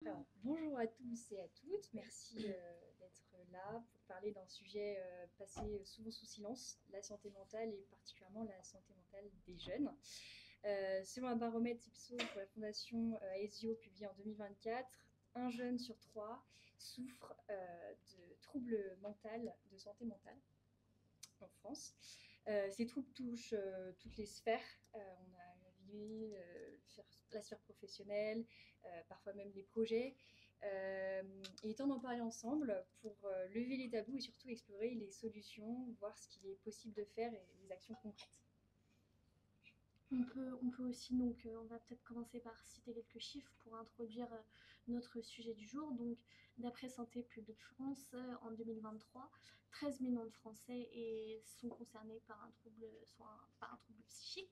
Alors, bonjour à tous et à toutes, merci d'être là pour parler d'un sujet passé souvent sous silence, la santé mentale et particulièrement la santé mentale des jeunes. Selon un baromètre Ipsos pour la fondation Aesio publié en 2024, un jeune sur trois souffre de troubles mentaux, de santé mentale en France. Ces troubles touchent toutes les sphères. On a la vie, la sphère professionnelle, parfois même les projets. Il est temps d'en parler ensemble pour lever les tabous et surtout explorer les solutions, voir ce qu'il est possible de faire et les actions concrètes. On peut aussi, donc, on va peut-être commencer par citer quelques chiffres pour introduire notre sujet du jour. Donc, d'après Santé publique France, en 2023, 13 millions de Français sont concernés par un trouble, par un trouble psychique.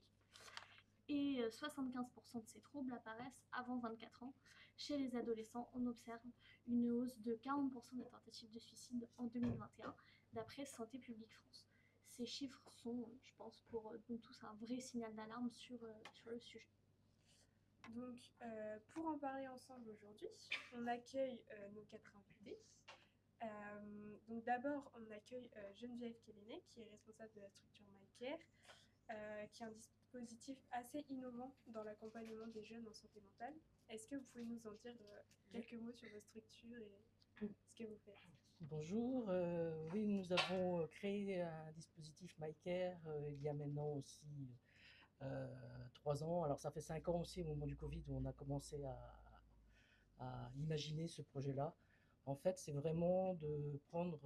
Et 75% de ces troubles apparaissent avant 24 ans. Chez les adolescents, on observe une hausse de 40% des tentatives de suicide en 2021, d'après Santé publique France. Ces chiffres sont, je pense, pour nous tous un vrai signal d'alarme sur le sujet. Pour en parler ensemble aujourd'hui, on accueille nos quatre invités. D'abord, on accueille Geneviève Kellenet, qui est responsable de la structure MyCare, qui est un dispositif assez innovant dans l'accompagnement des jeunes en santé mentale. Est-ce que vous pouvez nous en dire quelques mots sur votre structure et ce que vous faites? Bonjour, oui, nous avons créé un dispositif MyCare il y a maintenant aussi 3 ans. Alors ça fait 5 ans aussi au moment du Covid où on a commencé à imaginer ce projet-là. En fait, c'est vraiment de prendre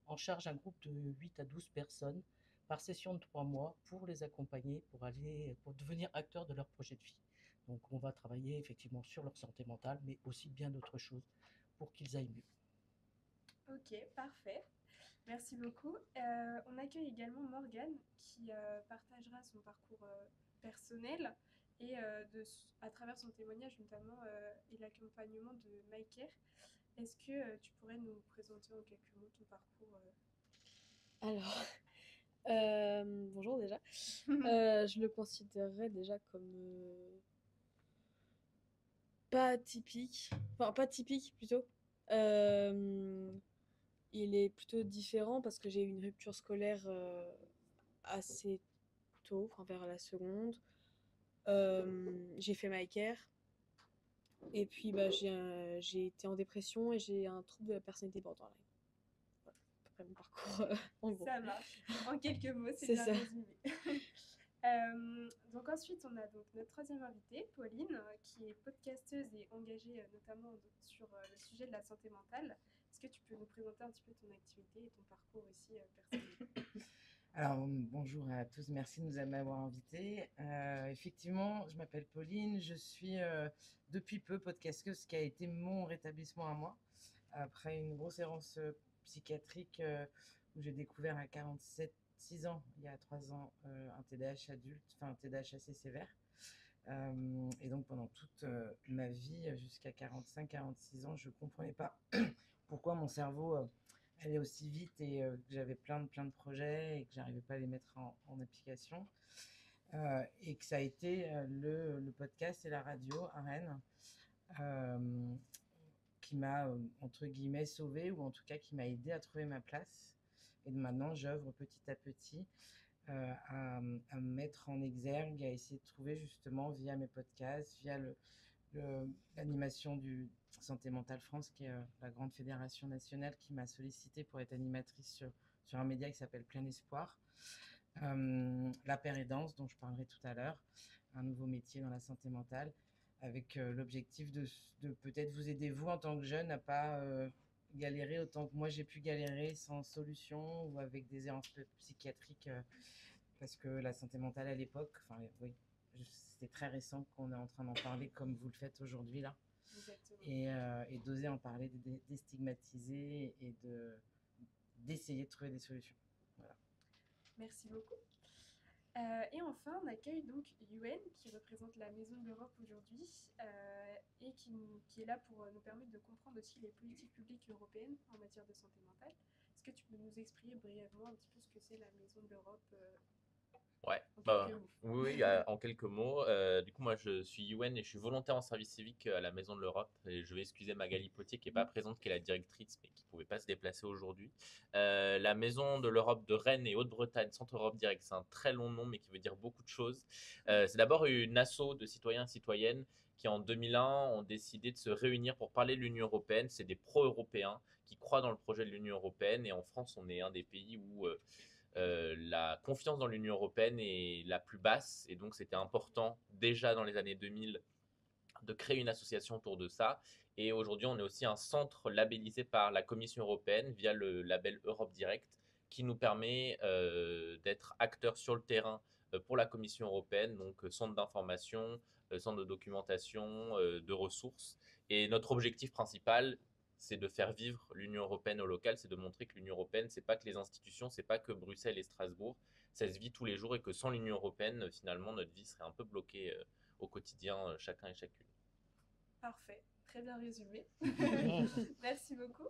en charge un groupe de 8 à 12 personnes par session de 3 mois pour les accompagner, pour devenir acteurs de leur projet de vie. Donc on va travailler effectivement sur leur santé mentale, mais aussi bien d'autres choses pour qu'ils aillent mieux. Ok, parfait. Merci beaucoup. On accueille également Morgane qui partagera son parcours personnel et à travers son témoignage notamment et l'accompagnement de MyCare. Est-ce que tu pourrais nous présenter en quelques mots ton parcours Alors, bonjour déjà. Je le considérerais déjà comme pas typique. Enfin, pas typique plutôt. Euh, il est plutôt différent parce que j'ai eu une rupture scolaire assez tôt, enfin vers la seconde. J'ai fait my care. Et puis bah, j'ai été en dépression et j'ai un trouble de la personnalité borderline. Voilà, à peu près mon parcours en gros. Ça marche. En quelques mots, c'est C'est bien ça. résumé. Donc ensuite, on a donc notre troisième invitée, Pauline, qui est podcasteuse et engagée notamment sur le sujet de la santé mentale. Est-ce que tu peux nous présenter un petit peu ton activité et ton parcours aussi personnel? Alors, bonjour à tous, merci de nous m'avoir invité. Effectivement, je m'appelle Pauline, je suis depuis peu podcasteuse, ce qui a été mon rétablissement à moi. Après une grosse errance psychiatrique où j'ai découvert à 47, 6 ans, il y a 3 ans, un TDAH adulte, enfin un TDAH assez sévère. Et donc pendant toute ma vie, jusqu'à 45, 46 ans, je ne comprenais pas pourquoi mon cerveau allait aussi vite et que j'avais plein de projets et que j'arrivais pas à les mettre en application. Et que ça a été le podcast et la radio à Rennes qui m'a, entre guillemets, sauvé ou en tout cas qui m'a aidé à trouver ma place. Et maintenant, j'œuvre petit à petit à me mettre en exergue, à essayer de trouver justement via mes podcasts, via l'animation du Santé Mentale France, qui est la grande fédération nationale qui m'a sollicité pour être animatrice sur un média qui s'appelle Plein Espoir. La pérédance, dont je parlerai tout à l'heure, un nouveau métier dans la santé mentale, avec l'objectif de peut-être vous aider, vous, en tant que jeune, à pas galérer autant que moi j'ai pu galérer sans solution ou avec des errances psychiatriques, parce que la santé mentale à l'époque, enfin oui, c'était très récent qu'on est en train d'en parler comme vous le faites aujourd'hui là. Exactement. Et d'oser en parler, de déstigmatiser et d'essayer de trouver des solutions. Voilà. Merci beaucoup. Et enfin, on accueille donc Yuen, qui représente la Maison de l'Europe aujourd'hui et qui est là pour nous permettre de comprendre aussi les politiques publiques européennes en matière de santé mentale. Est-ce que tu peux nous expliquer brièvement un petit peu ce que c'est la Maison de l'Europe Ouais, En bah, quelques mots. oui, oui, en quelques mots. Du coup, moi, je suis Youen et je suis volontaire en service civique à la Maison de l'Europe. Et je vais excuser Magali Potier qui n'est pas présente, qui est la directrice, mais qui ne pouvait pas se déplacer aujourd'hui. La Maison de l'Europe de Rennes et Haute-Bretagne, Centre Europe Direct, c'est un très long nom, mais qui veut dire beaucoup de choses. C'est d'abord une asso de citoyens et citoyennes qui, en 2001, ont décidé de se réunir pour parler de l'Union européenne. C'est des pro-européens qui croient dans le projet de l'Union européenne. Et en France, on est un des pays où la confiance dans l'Union européenne est la plus basse. Et donc, c'était important déjà dans les années 2000 de créer une association autour de ça. Et aujourd'hui, on est aussi un centre labellisé par la Commission européenne via le label Europe Direct qui nous permet d'être acteurs sur le terrain pour la Commission européenne, donc centre d'information, centre de documentation, de ressources. Et notre objectif principal, c'est de faire vivre l'Union européenne au local, c'est de montrer que l'Union européenne, c'est pas que les institutions, c'est pas que Bruxelles et Strasbourg, ça se vit tous les jours et que sans l'Union européenne, finalement, notre vie serait un peu bloquée au quotidien, chacun et chacune. Parfait, très bien résumé. Merci beaucoup.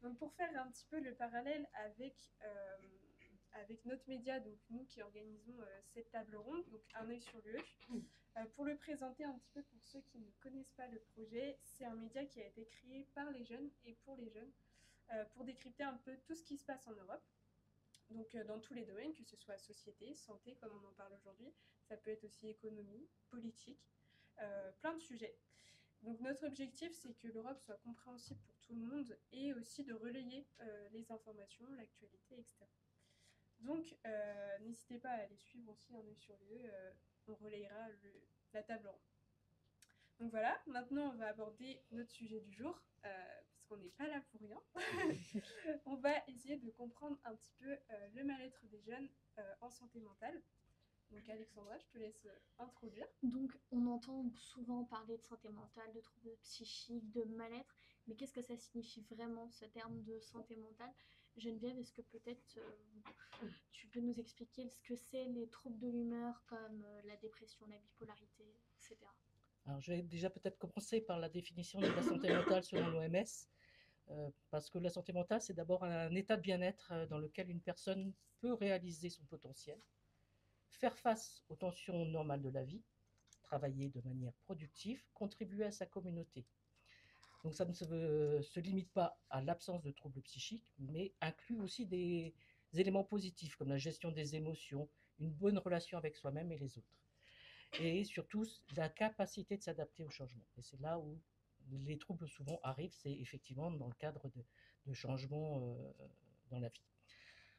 Donc pour faire un petit peu le parallèle avec notre média, donc nous qui organisons cette table ronde, donc Un œil sur l'UE, pour le présenter un petit peu pour ceux qui ne connaissent pas le projet, c'est un média qui a été créé par les jeunes et pour les jeunes, pour décrypter un peu tout ce qui se passe en Europe. Donc dans tous les domaines, que ce soit société, santé, comme on en parle aujourd'hui, ça peut être aussi économie, politique, plein de sujets. Donc notre objectif, c'est que l'Europe soit compréhensible pour tout le monde et aussi de relayer les informations, l'actualité, etc. Donc n'hésitez pas à aller suivre aussi Un œil sur l'UE, on relayera la table ronde. Donc voilà, maintenant on va aborder notre sujet du jour, parce qu'on n'est pas là pour rien. On va essayer de comprendre un petit peu le mal-être des jeunes en santé mentale. Donc Alexandra, je te laisse introduire. Donc, on entend souvent parler de santé mentale, de troubles psychiques, de mal-être, mais qu'est-ce que ça signifie vraiment ce terme de santé mentale? Geneviève, est-ce que peut-être tu peux nous expliquer ce que c'est les troubles de l'humeur comme la dépression, la bipolarité, etc. Alors, je vais déjà peut-être commencer par la définition de la santé mentale selon l'OMS, parce que la santé mentale, c'est d'abord un état de bien-être dans lequel une personne peut réaliser son potentiel, faire face aux tensions normales de la vie, travailler de manière productive, contribuer à sa communauté. Donc ça ne se limite pas à l'absence de troubles psychiques, mais inclut aussi des éléments positifs comme la gestion des émotions, une bonne relation avec soi-même et les autres. Et surtout, la capacité de s'adapter au changement. Et c'est là où les troubles souvent arrivent, c'est effectivement dans le cadre de changements dans la vie.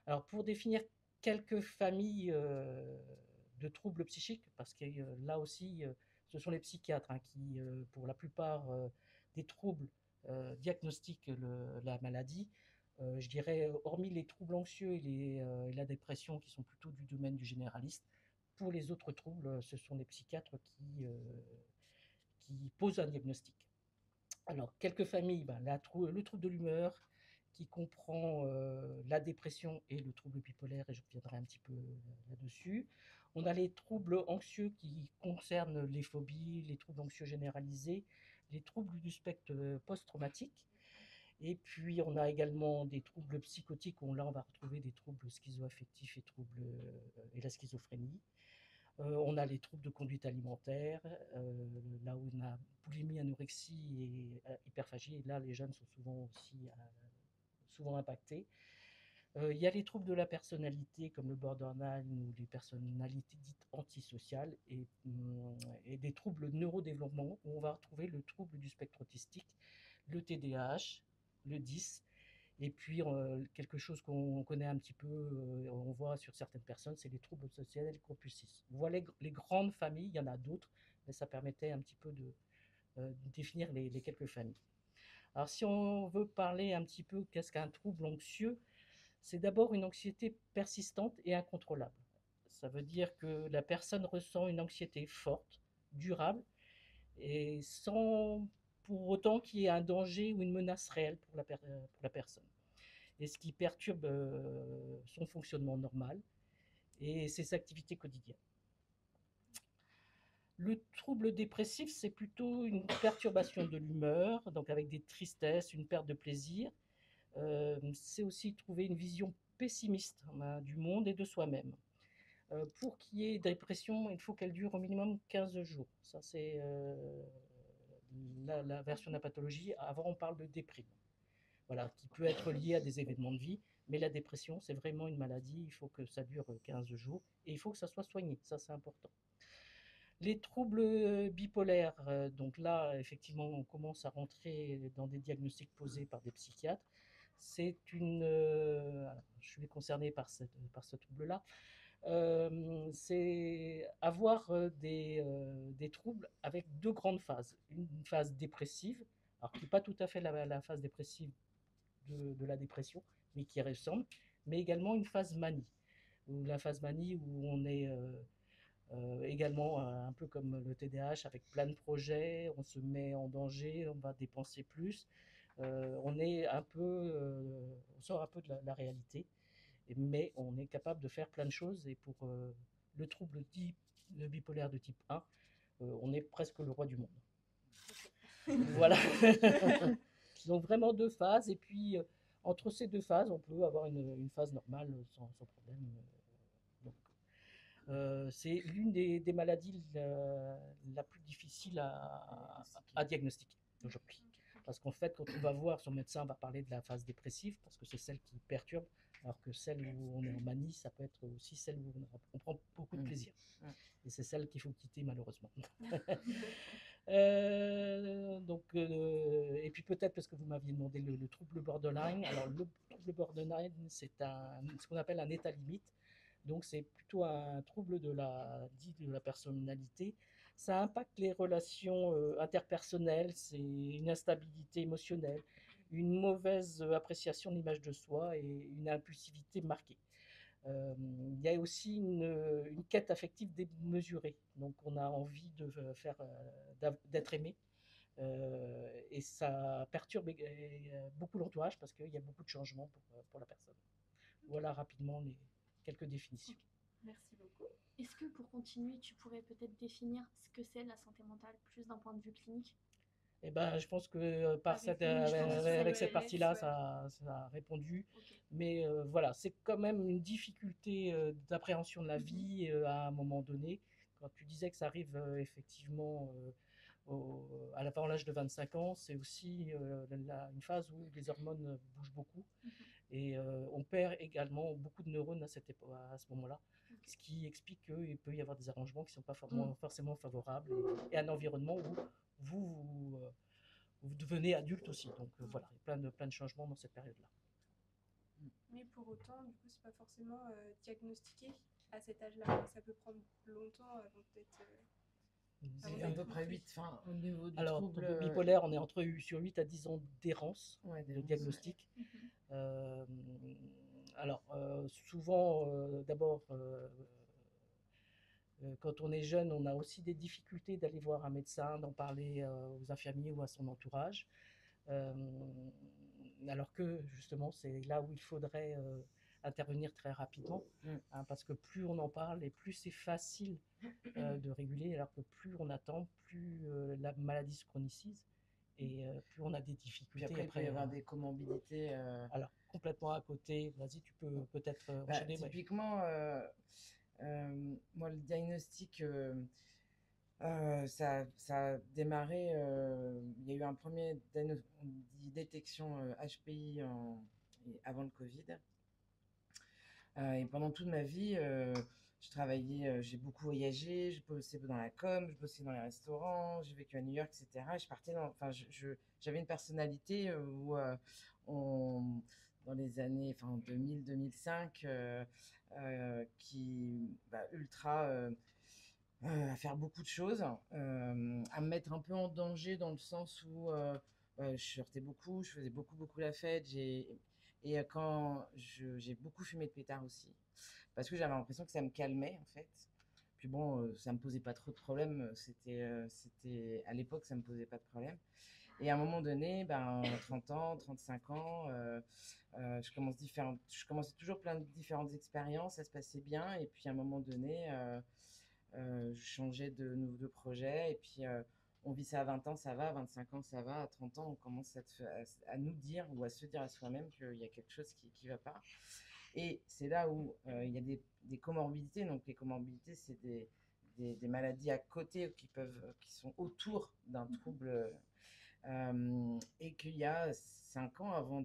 Alors pour définir quelques familles de troubles psychiques, parce que là aussi, ce sont les psychiatres qui, pour la plupart des troubles, diagnostiquent la maladie. Je dirais, hormis les troubles anxieux et la dépression, qui sont plutôt du domaine du généraliste, pour les autres troubles, ce sont les psychiatres qui posent un diagnostic. Alors, quelques familles, le trouble de l'humeur, qui comprend la dépression et le trouble bipolaire, et je reviendrai un petit peu là-dessus. On a les troubles anxieux qui concernent les phobies, les troubles anxieux généralisés, les troubles du spectre post-traumatique. Et puis, on a également des troubles psychotiques, où là, on va retrouver des troubles schizoaffectifs et la schizophrénie. On a les troubles de conduite alimentaire, là où on a boulimie, anorexie et hyperphagie, et là, les jeunes sont souvent aussi souvent impactés. Il y a les troubles de la personnalité, comme le borderline ou les personnalités dites antisociales, et des troubles neurodéveloppement, où on va retrouver le trouble du spectre autistique, le TDAH, le DIS, et puis quelque chose qu'on connaît un petit peu, on voit sur certaines personnes, c'est les troubles obsessionnels compulsifs. Voilà les grandes familles, il y en a d'autres, mais ça permettait un petit peu de définir les quelques familles. Alors si on veut parler un petit peu qu'est-ce qu'un trouble anxieux, c'est d'abord une anxiété persistante et incontrôlable. Ça veut dire que la personne ressent une anxiété forte, durable, et sans pour autant qu'il y ait un danger ou une menace réelle pour la personne. Et ce qui perturbe son fonctionnement normal et ses activités quotidiennes. Le trouble dépressif, c'est plutôt une perturbation de l'humeur, donc avec des tristesses, une perte de plaisir. C'est aussi trouver une vision pessimiste du monde et de soi-même. Pour qu'il y ait dépression, il faut qu'elle dure au minimum 15 jours. Ça, c'est la version de la pathologie. Avant, on parle de déprime. Voilà, qui peut être liée à des événements de vie. Mais la dépression, c'est vraiment une maladie. Il faut que ça dure 15 jours et il faut que ça soit soigné. Ça, c'est important. Les troubles bipolaires, donc là, effectivement, on commence à rentrer dans des diagnostics posés par des psychiatres. C'est je suis concerné par ce trouble-là. C'est avoir des troubles avec deux grandes phases. Une phase dépressive, alors qui n'est pas tout à fait la phase dépressive de la dépression, mais qui ressemble, mais également une phase manie. La phase manie où on est également un peu comme le TDAH avec plein de projets, on se met en danger, on va dépenser plus, on sort un peu de la réalité, mais on est capable de faire plein de choses. Et pour le trouble le bipolaire de type 1, on est presque le roi du monde. Voilà. Donc vraiment deux phases, et puis entre ces deux phases, on peut avoir une phase normale sans problème. C'est l'une des maladies la plus difficile à diagnostiquer aujourd'hui. Parce qu'en fait, quand on va voir son médecin, on va parler de la phase dépressive, parce que c'est celle qui perturbe, alors que celle où on est en manie, ça peut être aussi celle où on prend beaucoup de plaisir. Et c'est celle qu'il faut quitter, malheureusement. Et puis peut-être parce que vous m'aviez demandé le trouble borderline. Alors le trouble borderline, c'est ce qu'on appelle un état limite. Donc c'est plutôt un trouble de la personnalité. Ça impacte les relations interpersonnelles, c'est une instabilité émotionnelle, une mauvaise appréciation de l'image de soi et une impulsivité marquée. Il y a aussi une quête affective démesurée. Donc on a envie d'être aimé. Et ça perturbe beaucoup l'entourage parce qu'il y a beaucoup de changements pour la personne. Voilà rapidement quelques définitions. Merci beaucoup. Est-ce que pour continuer, tu pourrais peut-être définir ce que c'est la santé mentale, plus d'un point de vue clinique? Eh ben, je pense que avec cette partie-là, ça a répondu. Okay. Mais voilà, c'est quand même une difficulté d'appréhension de la vie à un moment donné. Quand tu disais que ça arrive effectivement avant l'âge de 25 ans, c'est aussi une phase où les hormones bougent beaucoup. Et on perd également beaucoup de neurones à ce moment-là, ce qui explique qu'il peut y avoir des arrangements qui ne sont pas forcément favorables et un environnement où vous devenez adulte aussi. Donc voilà, il y a plein de changements dans cette période-là. Mais pour autant, du coup, c'est pas forcément diagnostiqué à cet âge-là. Ça peut prendre longtemps avant peut-être. C'est à peu près 8, enfin, au niveau du Alors, trouble bipolaire, on est sur 8 à 10 ans d'errance de diagnostic. Alors, souvent, d'abord, quand on est jeune, on a aussi des difficultés d'aller voir un médecin, d'en parler aux infirmiers ou à son entourage. Alors que, justement, c'est là où il faudrait intervenir très rapidement, parce que plus on en parle et plus c'est facile de réguler, alors que plus on attend, plus la maladie se chronicise et plus on a des difficultés. Puis après, il peut y avoir des comorbidités. Alors, complètement à côté, vas-y, tu peux peut-être enchaîner. Typiquement, moi, le diagnostic, ça a démarré, il y a eu un premier détection HPI avant le Covid. Et pendant toute ma vie, je travaillais, j'ai beaucoup voyagé, je bossais dans la com, je bossais dans les restaurants, j'ai vécu à New York, etc. Je partais j'avais une personnalité où dans les années 2000-2005 qui ultra à faire beaucoup de choses, à me mettre un peu en danger dans le sens où je sortais beaucoup, je faisais beaucoup la fête, quand j'ai beaucoup fumé de pétard aussi, parce que j'avais l'impression que ça me calmait en fait. Puis bon, ça me posait pas trop de problèmes, c'était à l'époque ça me posait pas de problème. Et à un moment donné, 30 ans, 35 ans, je commençais toujours plein de différentes expériences, ça se passait bien, et puis à un moment donné, je changeais de projet, et puis on vit ça à 20 ans, ça va, à 25 ans, ça va, à 30 ans, on commence à nous dire ou à se dire à soi-même qu'il y a quelque chose qui va pas. Et c'est là où il y a des comorbidités. Donc les comorbidités, c'est des maladies à côté qui sont autour d'un trouble. Et qu'il y a 5 ans avant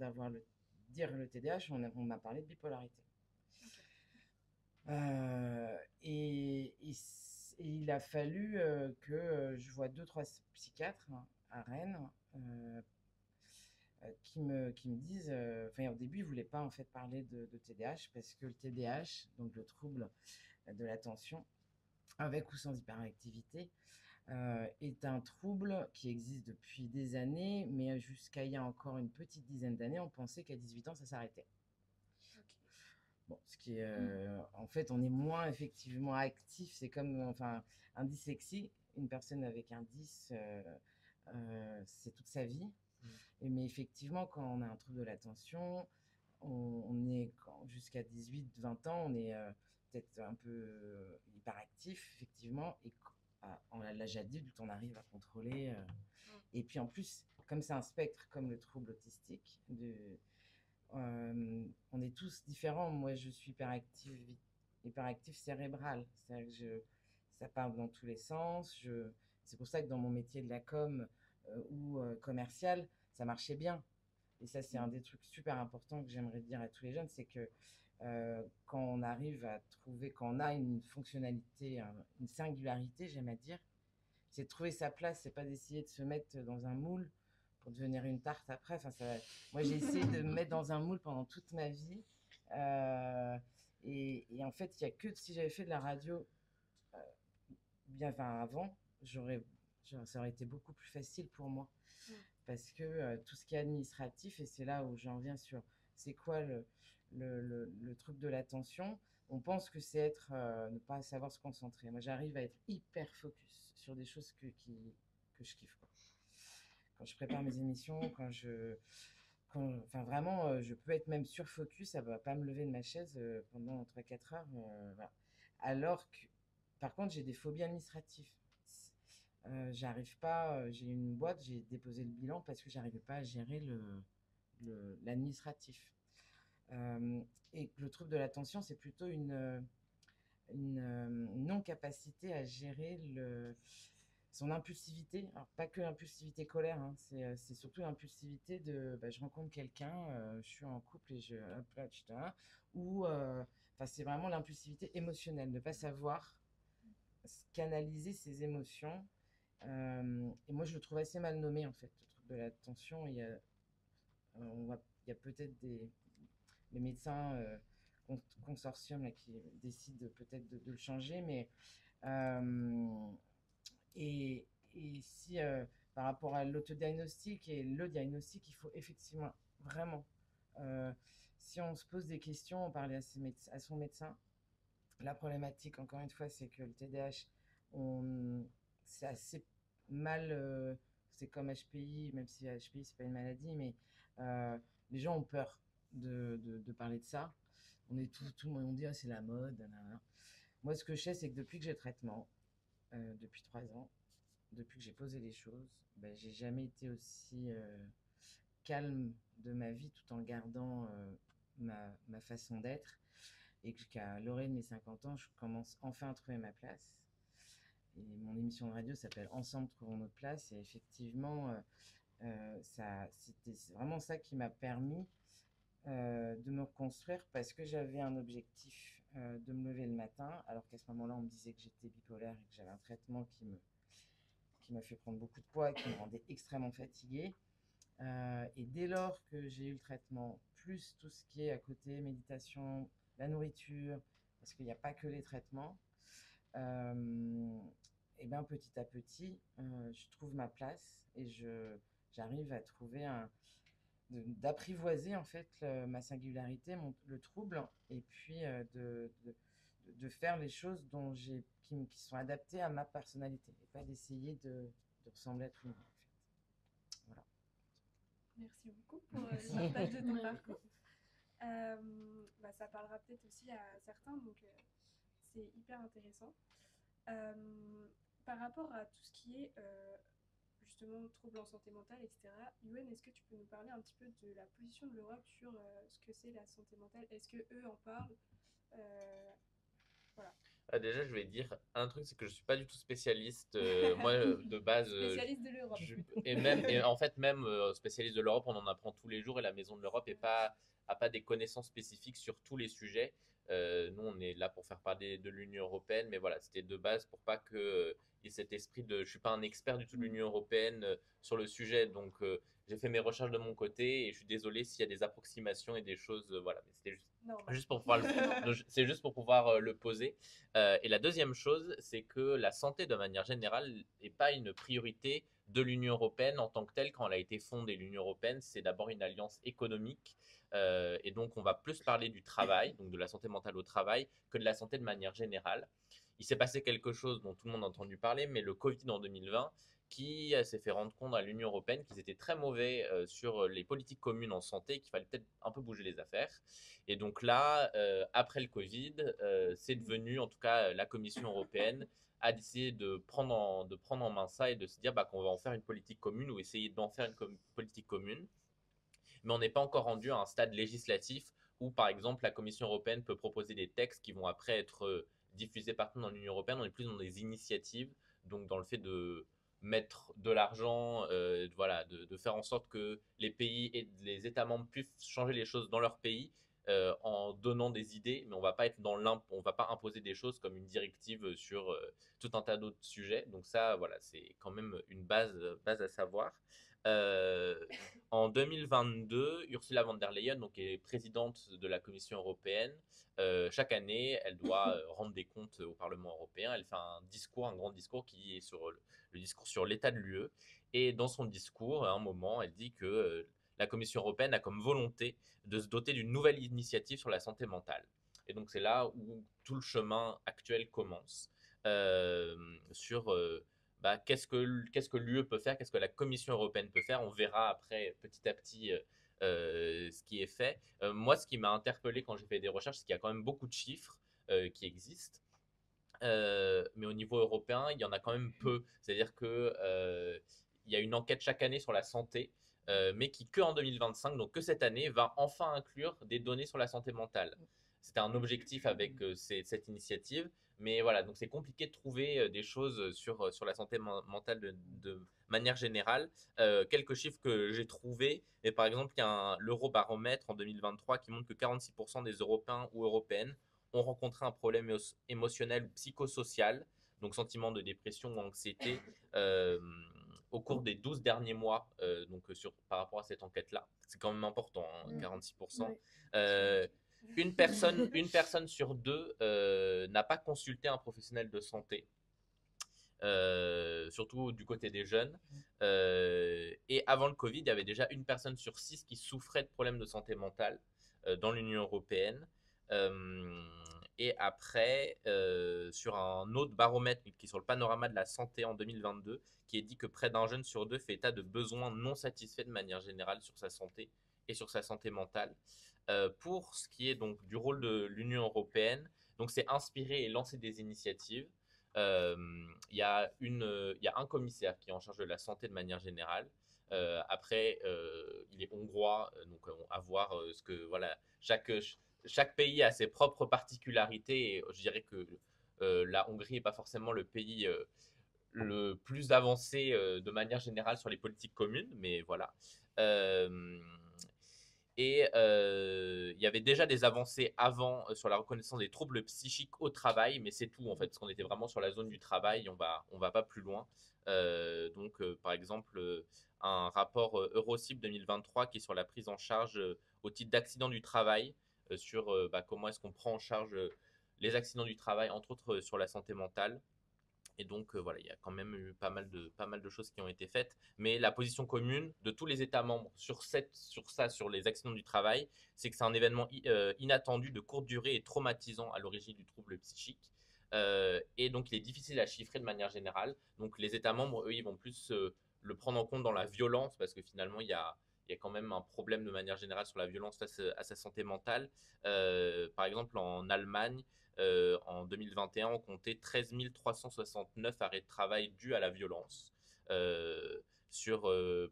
dire le TDAH, on m'a parlé de bipolarité. Et il a fallu que je vois 2-3 psychiatres à Rennes qui me disent, au début, ils ne voulaient pas en fait parler de TDAH parce que le TDAH, donc le trouble de l'attention, avec ou sans hyperactivité, est un trouble qui existe depuis des années, mais jusqu'à il y a encore une petite dizaine d'années, on pensait qu'à 18 ans, ça s'arrêtait. Bon, ce qui est, en fait, on est moins effectivement actif. C'est comme, un dyslexie, une personne avec un 10, c'est toute sa vie. Mais effectivement, quand on a un trouble de l'attention, on est jusqu'à 18-20 ans, on est peut-être un peu hyperactif, effectivement, et en l'âge adulte, on arrive à contrôler. Et puis en plus, comme c'est un spectre, comme le trouble autistique, on est tous différents. Moi, je suis hyperactif cérébral. C'est-à-dire que ça part dans tous les sens. C'est pour ça que dans mon métier de la com ou commercial, ça marchait bien. Et ça, c'est un des trucs super importants que j'aimerais dire à tous les jeunes, c'est que quand on arrive à trouver, quand on a une fonctionnalité, une singularité, j'aime à dire, c'est de trouver sa place, c'est pas d'essayer de se mettre dans un moule pour devenir une tarte après. Moi, j'ai essayé de me mettre dans un moule pendant toute ma vie. Et en fait, il n'y a que si j'avais fait de la radio avant, ça aurait été beaucoup plus facile pour moi. Parce que tout ce qui est administratif, et c'est là où j'en viens sur c'est quoi le truc de l'attention, on pense que c'est ne pas savoir se concentrer. Moi, j'arrive à être hyper focus sur des choses que je kiffe, quoi. Quand je prépare mes émissions, vraiment, je peux être même sur focus, ça ne va pas me lever de ma chaise pendant 3-4 heures. Voilà. Alors que, par contre, j'ai des phobies administratives. J'arrive pas, j'ai une boîte, j'ai déposé le bilan parce que j'arrivais pas à gérer l'administratif. Et le trouble de l'attention, c'est plutôt une non-capacité à gérer son impulsivité. Alors, pas que l'impulsivité colère, hein, c'est surtout l'impulsivité de je rencontre quelqu'un, je suis en couple et hop là, etc. Ou c'est vraiment l'impulsivité émotionnelle, ne pas savoir canaliser ses émotions. Et moi, je le trouve assez mal nommé, en fait, le trouble de l'attention. Il y a peut-être les médecins consortium là, qui décident peut-être de le changer, mais et si par rapport à l'autodiagnostic et le diagnostic, il faut effectivement vraiment, si on se pose des questions, on parle à son médecin. La problématique, encore une fois, c'est que le TDAH, c'est assez mal, c'est comme HPI, même si HPI c'est pas une maladie, mais les gens ont peur de parler de ça. On est tout le monde, on dit c'est la mode. Nanana. Moi, ce que je sais, c'est que depuis que j'ai le traitement, depuis 3 ans, depuis que j'ai posé les choses, j'ai jamais été aussi calme de ma vie tout en gardant ma façon d'être. Et qu'à l'orée de mes 50 ans, je commence enfin à trouver ma place. Et mon émission de radio s'appelle Ensemble, trouvons notre place. Et effectivement, c'est vraiment ça qui m'a permis de me reconstruire parce que j'avais un objectif de me lever le matin, alors qu'à ce moment-là, on me disait que j'étais bipolaire et que j'avais un traitement qui m'a fait prendre beaucoup de poids et qui me rendait extrêmement fatiguée. Et dès lors que j'ai eu le traitement, plus tout ce qui est à côté, méditation, la nourriture, parce qu'il n'y a pas que les traitements, et bien petit à petit, je trouve ma place et j'arrive à trouver d'apprivoiser en fait ma singularité, le trouble, et puis de faire les choses qui sont adaptées à ma personnalité et pas d'essayer de ressembler à tout le monde. En fait. Voilà. Merci beaucoup pour le partage de ton parcours. Ça parlera peut-être aussi à certains, donc c'est hyper intéressant. Par rapport à tout ce qui est justement troubles en santé mentale, etc. Yuen, est-ce que tu peux nous parler un petit peu de la position de l'Europe sur ce que c'est la santé mentale? Est-ce que eux en parlent? Voilà. Déjà, je vais dire un truc, c'est que je suis pas du tout spécialiste. Moi, de base, Spécialiste de l'Europe. et en fait, même spécialiste de l'Europe, on en apprend tous les jours et la Maison de l'Europe a pas des connaissances spécifiques sur tous les sujets. Nous, on est là pour faire parler de l'Union européenne, mais voilà, c'était de base pour pas que y ait cet esprit de je suis pas un expert du tout de l'Union européenne sur le sujet. Donc, j'ai fait mes recherches de mon côté et je suis désolé s'il y a des approximations et des choses, voilà, mais c'était juste pour pouvoir c'est juste pour pouvoir le poser. Et la deuxième chose, c'est que la santé, de manière générale, n'est pas une priorité de l'Union européenne en tant que telle. Quand elle a été fondée, l'Union européenne, c'est d'abord une alliance économique. Et donc, on va plus parler du travail, donc de la santé mentale au travail, que de la santé de manière générale. Il s'est passé quelque chose dont tout le monde a entendu parler, mais le Covid en 2020, qui s'est fait rendre compte à l'Union européenne qu'ils étaient très mauvais sur les politiques communes en santé, qu'il fallait peut-être un peu bouger les affaires. Et donc là, après le Covid, c'est devenu, en tout cas, la Commission européenne a décidé de prendre en main ça et de se dire qu'on va en faire une politique commune ou essayer d'en faire une politique commune. Mais on n'est pas encore rendu à un stade législatif où, par exemple, la Commission européenne peut proposer des textes qui vont après être diffusés partout dans l'Union européenne. On est plus dans des initiatives, donc dans le fait de mettre de l'argent, voilà, de faire en sorte que les pays et les États membres puissent changer les choses dans leur pays en donnant des idées, mais on va pas être on va pas imposer des choses comme une directive sur tout un tas d'autres sujets. Donc ça, voilà, c'est quand même une base à savoir. Euh, En 2022, Ursula von der Leyen, donc, est présidente de la Commission européenne. Chaque année, elle doit rendre des comptes au Parlement européen. Elle fait un grand discours qui est sur le discours sur l'état de l'UE. Et dans son discours, à un moment, elle dit que la Commission européenne a comme volonté de se doter d'une nouvelle initiative sur la santé mentale. Et donc c'est là où tout le chemin actuel commence sur qu'est-ce que l'UE peut faire, qu'est-ce que la Commission européenne peut faire. On verra après petit à petit ce qui est fait. Moi, ce qui m'a interpellé quand j'ai fait des recherches, c'est qu'il y a quand même beaucoup de chiffres qui existent. Mais au niveau européen, il y en a quand même peu. C'est-à-dire que il y a une enquête chaque année sur la santé, mais qui, que en 2025, donc que cette année, va enfin inclure des données sur la santé mentale. C'était un objectif avec cette initiative, mais voilà, donc c'est compliqué de trouver des choses sur la santé mentale de manière générale. Quelques chiffres que j'ai trouvés, mais par exemple, il y a l'Eurobaromètre en 2023 qui montre que 46% des Européens ou Européennes ont rencontré un problème émotionnel ou psychosocial, donc sentiment de dépression ou anxiété, au cours des 12 derniers mois, par rapport à cette enquête-là. C'est quand même important, hein, 46%. Ouais. Une personne sur deux n'a pas consulté un professionnel de santé, surtout du côté des jeunes. Et avant le Covid, il y avait déjà une personne sur 6 qui souffrait de problèmes de santé mentale dans l'Union européenne. Et après, sur un autre baromètre qui est sur le panorama de la santé en 2022, qui est dit que près d'un jeune sur deux fait état de besoins non satisfaits de manière générale sur sa santé et sur sa santé mentale. Pour ce qui est donc du rôle de l'Union européenne, donc c'est inspirer et lancer des initiatives. Il y a un commissaire qui est en charge de la santé de manière générale. Après, il est hongrois, donc à voir ce que voilà, chaque pays a ses propres particularités. Et je dirais que la Hongrie n'est pas forcément le pays le plus avancé de manière générale sur les politiques communes, mais voilà. Et il y avait déjà des avancées avant sur la reconnaissance des troubles psychiques au travail, mais c'est tout en fait, parce qu'on était vraiment sur la zone du travail, on va pas plus loin. Par exemple, un rapport Eurocible 2023 qui est sur la prise en charge au titre d'accidents du travail, sur comment est-ce qu'on prend en charge les accidents du travail, entre autres sur la santé mentale. Et donc voilà, il y a quand même eu pas mal de choses qui ont été faites. Mais la position commune de tous les États membres sur les accidents du travail, c'est que c'est un événement inattendu de courte durée et traumatisant à l'origine du trouble psychique. Et donc il est difficile à chiffrer de manière générale. Donc les États membres, eux, ils vont plus le prendre en compte dans la violence, parce que finalement, il y a quand même un problème de manière générale sur la violence face à sa santé mentale. Par exemple, en Allemagne, en 2021, on comptait 13 369 arrêts de travail dus à la violence. sur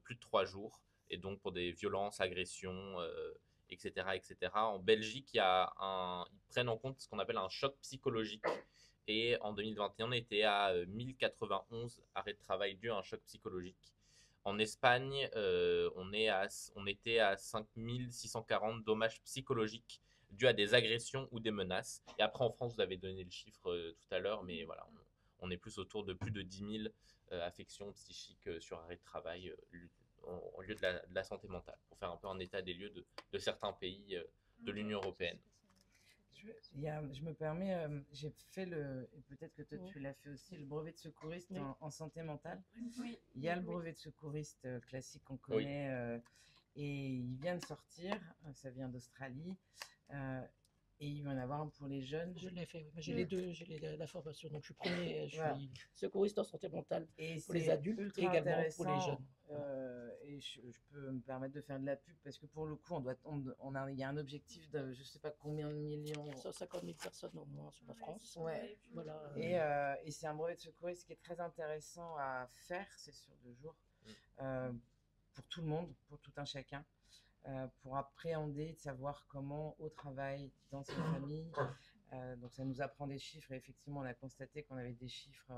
plus de 3 jours, et donc pour des violences, agressions, etc., etc. En Belgique, ils prennent en compte ce qu'on appelle un choc psychologique. Et en 2021, on était à 1091 arrêts de travail dus à un choc psychologique. En Espagne, on était à 5640 dommages psychologiques dus à des agressions ou des menaces. Et après, en France, vous avez donné le chiffre tout à l'heure, mais voilà, on est plus autour de plus de 10 000 affections psychiques sur arrêt de travail au lieu de la santé mentale, pour faire un peu un état des lieux de certains pays de l'Union européenne. Je me permets, j'ai fait et peut-être que toi tu l'as fait aussi, le brevet de secouriste en santé mentale. Oui. Il y a le brevet de secouriste classique qu'on connaît et il vient de sortir, ça vient d'Australie. Et il va en avoir un pour les jeunes. Je l'ai fait, oui. J'ai les deux, j'ai la formation. Donc je suis premier, je suis secouriste en santé mentale pour les adultes et également pour les jeunes. Et je peux me permettre de faire de la pub parce que pour le coup, il y a un objectif de je sais pas combien de millions. 150 000 personnes au moins sur la France. Ouais. Voilà. Et c'est un brevet de secouriste qui est très intéressant à faire, c'est sur 2 jours, pour tout le monde, pour tout un chacun. Pour appréhender, de savoir comment au travail, dans sa famille. Donc ça nous apprend des chiffres et effectivement on a constaté qu'on avait des chiffres,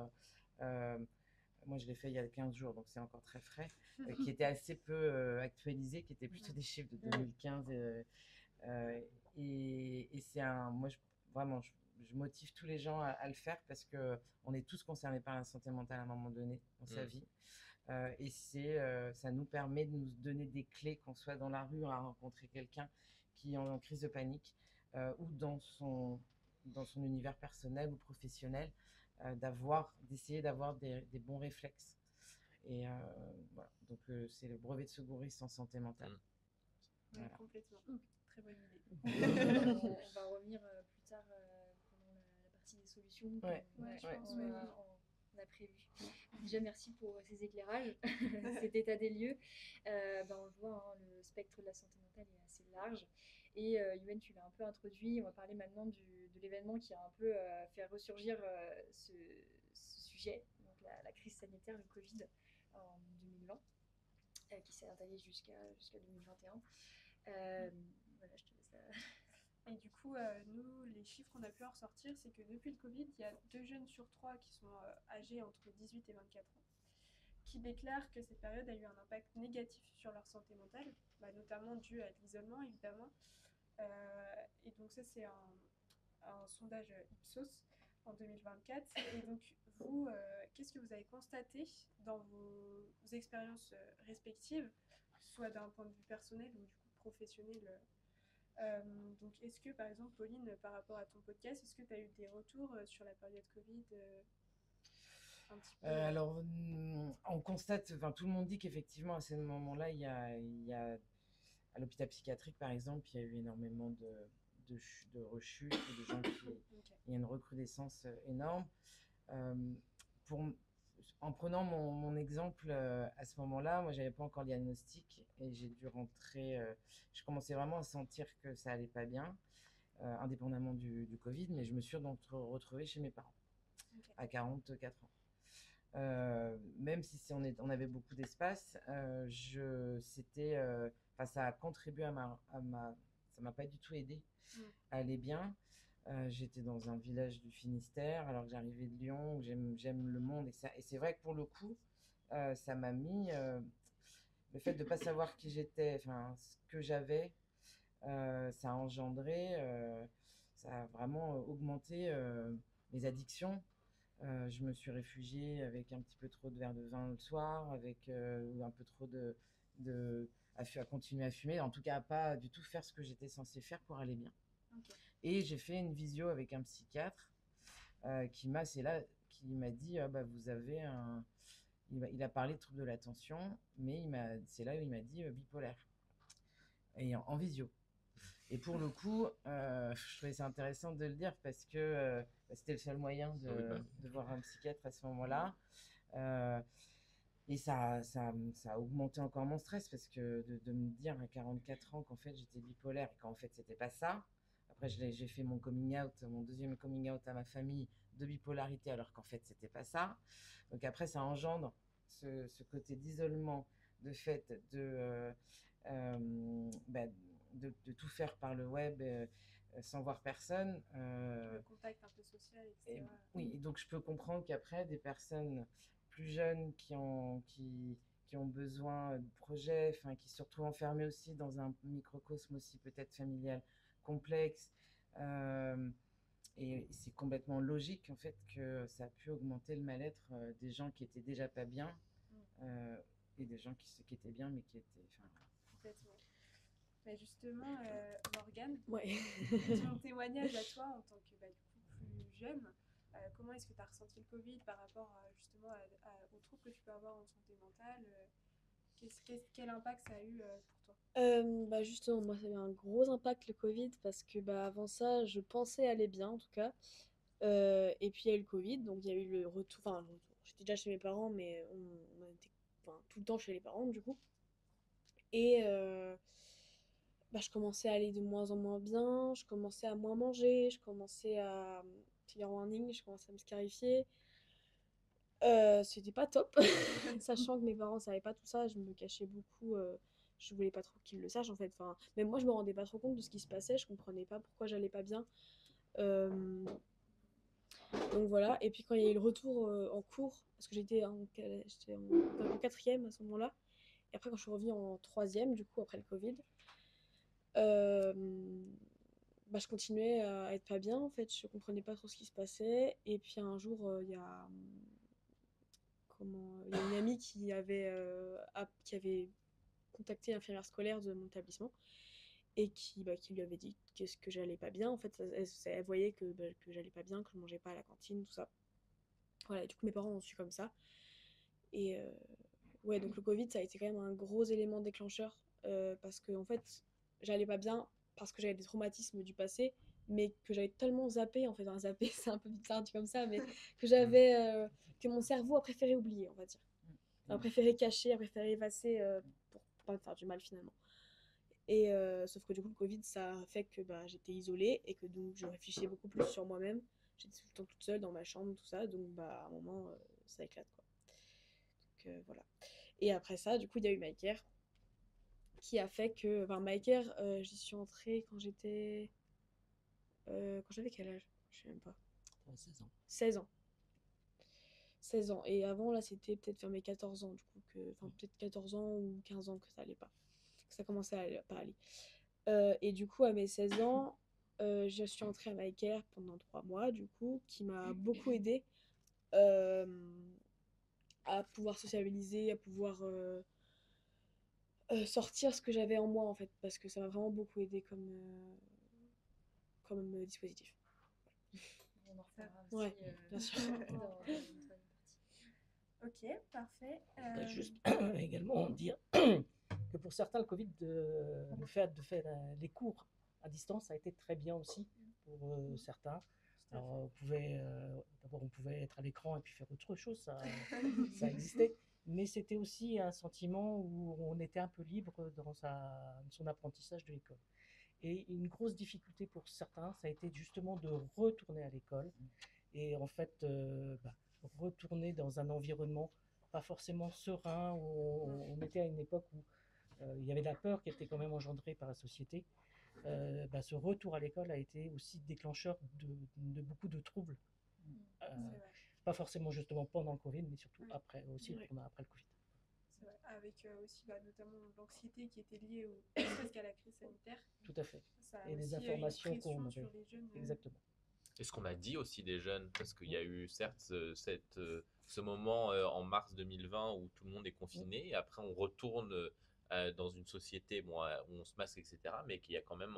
moi je l'ai fait il y a 15 jours donc c'est encore très frais, qui étaient assez peu actualisés, qui étaient plutôt des chiffres de 2015 et c'est moi vraiment je motive tous les gens à le faire parce qu'on est tous concernés par la santé mentale à un moment donné dans sa vie. Et ça nous permet de nous donner des clés, qu'on soit dans la rue à rencontrer quelqu'un qui est en crise de panique ou dans son univers personnel ou professionnel, d'essayer d'avoir des bons réflexes. Et voilà, donc c'est le brevet de secouriste en santé mentale. Voilà. Complètement. Très bonne idée. On va revenir plus tard pendant la partie des solutions. On a prévu. Déjà, merci pour ces éclairages, cet état des lieux. On le voit, le spectre de la santé mentale est assez large. Et Yuen, tu l'as un peu introduit. On va parler maintenant de l'événement qui a un peu fait ressurgir ce sujet, donc la crise sanitaire, le Covid en 2020, qui s'est étalée jusqu'à 2021. Voilà, je te laisse la... Et du coup, nous, les chiffres qu'on a pu en ressortir, c'est que depuis le Covid, il y a 2 jeunes sur 3 qui sont âgés entre 18 et 24 ans, qui déclarent que cette période a eu un impact négatif sur leur santé mentale, notamment dû à l'isolement, évidemment. Et donc ça, c'est un sondage Ipsos en 2024. Et donc, vous, qu'est-ce que vous avez constaté dans vos expériences respectives, soit d'un point de vue personnel ou du coup professionnel donc, est-ce que, par exemple, Pauline, par rapport à ton podcast, est-ce que tu as eu des retours sur la période Covid un petit peu, Alors, on constate, tout le monde dit qu'effectivement, à ce moment-là, il y a à l'hôpital psychiatrique, par exemple, il y a eu énormément de rechutes, de gens il y a une recrudescence énorme. En prenant mon exemple, à ce moment-là, moi, j'avais pas encore le diagnostic et j'ai dû rentrer. Je commençais vraiment à sentir que ça allait pas bien, indépendamment du Covid, mais je me suis donc retrouvée chez mes parents à 44 ans. Même si on avait beaucoup d'espace, ça a contribué ça m'a pas du tout aidé à aller bien. J'étais dans un village du Finistère alors que j'arrivais de Lyon où j'aime le monde et c'est vrai que pour le coup ça m'a mis le fait de ne pas savoir qui j'étais, ce que j'avais, ça a engendré, ça a vraiment augmenté mes addictions. Je me suis réfugiée avec un petit peu trop de verre de vin le soir, avec un peu trop à continuer à fumer, en tout cas à pas du tout faire ce que j'étais censée faire pour aller bien. Et j'ai fait une visio avec un psychiatre qui m'a dit vous avez il a parlé de trouble de l'attention, mais c'est là où il m'a dit bipolaire et en visio. Et pour le coup, je trouvais ça intéressant de le dire parce que c'était le seul moyen de voir un psychiatre à ce moment-là. Et ça a augmenté encore mon stress parce que de me dire à 44 ans qu'en fait j'étais bipolaire et qu'en fait c'était pas ça. Après j'ai fait mon deuxième coming out à ma famille de bipolarité alors qu'en fait c'était pas ça. Donc après ça engendre ce côté d'isolement, de fait bah, de tout faire par le web sans voir personne. Le contact un peu social, etc. Oui, et donc je peux comprendre qu'après, des personnes plus jeunes qui ont besoin de projets, enfin, qui se retrouvent enfermées aussi dans un microcosme aussi peut-être familial complexe. Et c'est complètement logique en fait que ça a pu augmenter le mal-être des gens qui étaient déjà pas bien et des gens qui étaient bien mais qui étaient... Complètement. Bah justement, Morgane, Ouais. ton témoignage à toi en tant que du coup, plus jeune, comment est-ce que tu as ressenti le Covid par rapport justement aux troubles que tu peux avoir en santé mentale quel impact ça a eu pour toi? Bah justement, moi, ça a eu un gros impact le Covid parce que bah, avant ça, je pensais aller bien en tout cas. Et puis il y a eu le Covid, donc il y a eu le retour. Enfin, le retour. J'étais déjà chez mes parents, mais on était enfin, tout le temps chez les parents du coup. Et bah, je commençais à aller de moins en moins bien, je commençais à moins manger, je commençais à trigger warning, je commençais à me scarifier. C'était pas top, sachant que mes parents savaient pas tout ça, je me cachais beaucoup, je voulais pas trop qu'ils le sachent en fait. Enfin, même moi je me rendais pas trop compte de ce qui se passait, je comprenais pas pourquoi j'allais pas bien. Euh, donc voilà, et puis quand il y a eu le retour en cours, parce que j'étais en quatrième à ce moment-là, et après quand je suis revenue en troisième, du coup après le Covid, euh, bah, je continuais à être pas bien en fait, je comprenais pas trop ce qui se passait, et puis un jour il y a il y a une amie qui avait contacté l'infirmière scolaire de mon établissement et qui lui avait dit qu'est-ce que j'allais pas bien. En fait, elle voyait que j'allais pas bien, que je mangeais pas à la cantine, tout ça. Voilà, et du coup, mes parents ont su comme ça. Et ouais, donc le Covid, ça a été quand même un gros élément déclencheur parce que, en fait, j'allais pas bien parce que j'avais des traumatismes du passé, mais que j'avais tellement zappé, en fait, un zappé, c'est un peu bizarre dit comme ça, mais que mon cerveau a préféré oublier, on va dire. A préféré cacher, a préféré effacer pour pas me faire du mal finalement. Et sauf que du coup, le Covid, ça a fait que bah, j'étais isolée et que donc je réfléchissais beaucoup plus sur moi-même. J'étais tout le temps toute seule dans ma chambre, tout ça, donc bah, à un moment, ça éclate quoi. Donc voilà. Et après ça, du coup, il y a eu MyCare qui a fait que. Enfin, MyCare, j'y suis entrée quand j'étais. Quand j'avais quel âge? Je sais même pas. 16 ans. 16 ans. 16 ans. Et avant, là, c'était peut-être vers mes 14 ans, du coup, enfin, peut-être 14 ans ou 15 ans que ça allait pas. Que ça commençait à pas aller. Et du coup, à mes 16 ans, je suis entrée à MyCare pendant 3 mois, du coup, qui m'a beaucoup aidée à pouvoir sociabiliser, à pouvoir sortir ce que j'avais en moi, en fait, parce que ça m'a vraiment beaucoup aidée comme dispositif. On en reparlera aussi Ouais, bien sûr. dans une troisième partie. Ok, parfait. Juste également dire que pour certains, le Covid, le fait de faire les cours à distance a été très bien aussi pour certains. Alors, d'abord, on pouvait être à l'écran et puis faire autre chose, ça existait. Mais c'était aussi un sentiment où on était un peu libre dans son apprentissage de l'école. Et une grosse difficulté pour certains, ça a été justement de retourner à l'école et en fait retourner dans un environnement pas forcément serein, où on était à une époque où il y avait de la peur qui était quand même engendrée par la société. Ce retour à l'école a été aussi déclencheur de beaucoup de troubles. Pas forcément justement pendant le Covid, mais surtout après aussi, après le Covid. C'est vrai, avec aussi notamment l'anxiété qui était liée presque à la crise sanitaire. Tout à fait. Ça a et les aussi informations une pression qu'on sur avait. les jeunes. Exactement. Et ce qu'on m'a dit aussi des jeunes, parce qu'il y a eu certes ce moment en mars 2020 où tout le monde est confiné, et après on retourne dans une société où on se masque, etc., mais qu'il y a quand même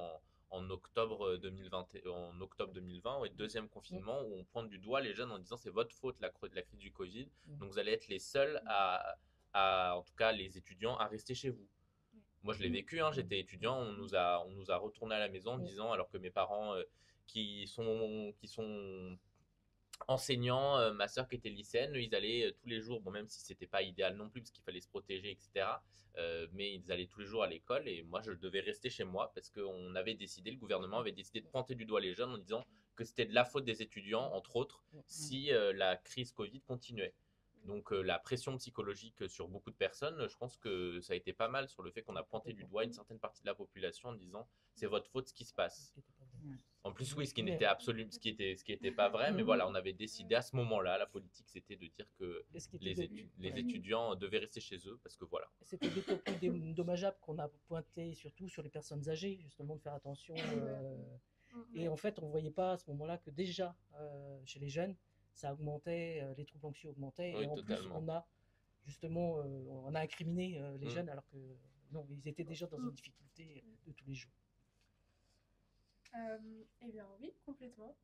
en octobre 2020, ouais, deuxième confinement, où on pointe du doigt les jeunes en disant c'est votre faute la crise du Covid, donc vous allez être les seuls en tout cas les étudiants, à rester chez vous. Moi je l'ai vécu, j'étais étudiant, on nous a retourné à la maison en disant, alors que mes parents qui sont enseignants, ma soeur qui était lycéenne, ils allaient tous les jours, bon même si c'était pas idéal non plus parce qu'il fallait se protéger, etc. Mais ils allaient tous les jours à l'école et moi je devais rester chez moi parce que le gouvernement avait décidé de pointer du doigt les jeunes en disant que c'était de la faute des étudiants, entre autres, si la crise Covid continuait. Donc la pression psychologique sur beaucoup de personnes, je pense que ça a été pas mal sur le fait qu'on a pointé du doigt une certaine partie de la population en disant c'est votre faute ce qui se passe. En plus, oui, ce qui n'était absolument, ce qui était pas vrai, mais voilà, on avait décidé à ce moment-là, la politique, c'était de dire que les étudiants devaient rester chez eux parce que voilà. C'était d'autant plus dommageable qu'on a pointé surtout sur les personnes âgées, justement, de faire attention. Et en fait, on ne voyait pas à ce moment-là que déjà, chez les jeunes, ça augmentait, les troubles anxieux augmentaient. Oui, Et en totalement. plus, on a justement on a incriminé les jeunes alors que non, ils étaient déjà dans une difficulté de tous les jours. Eh bien oui, complètement.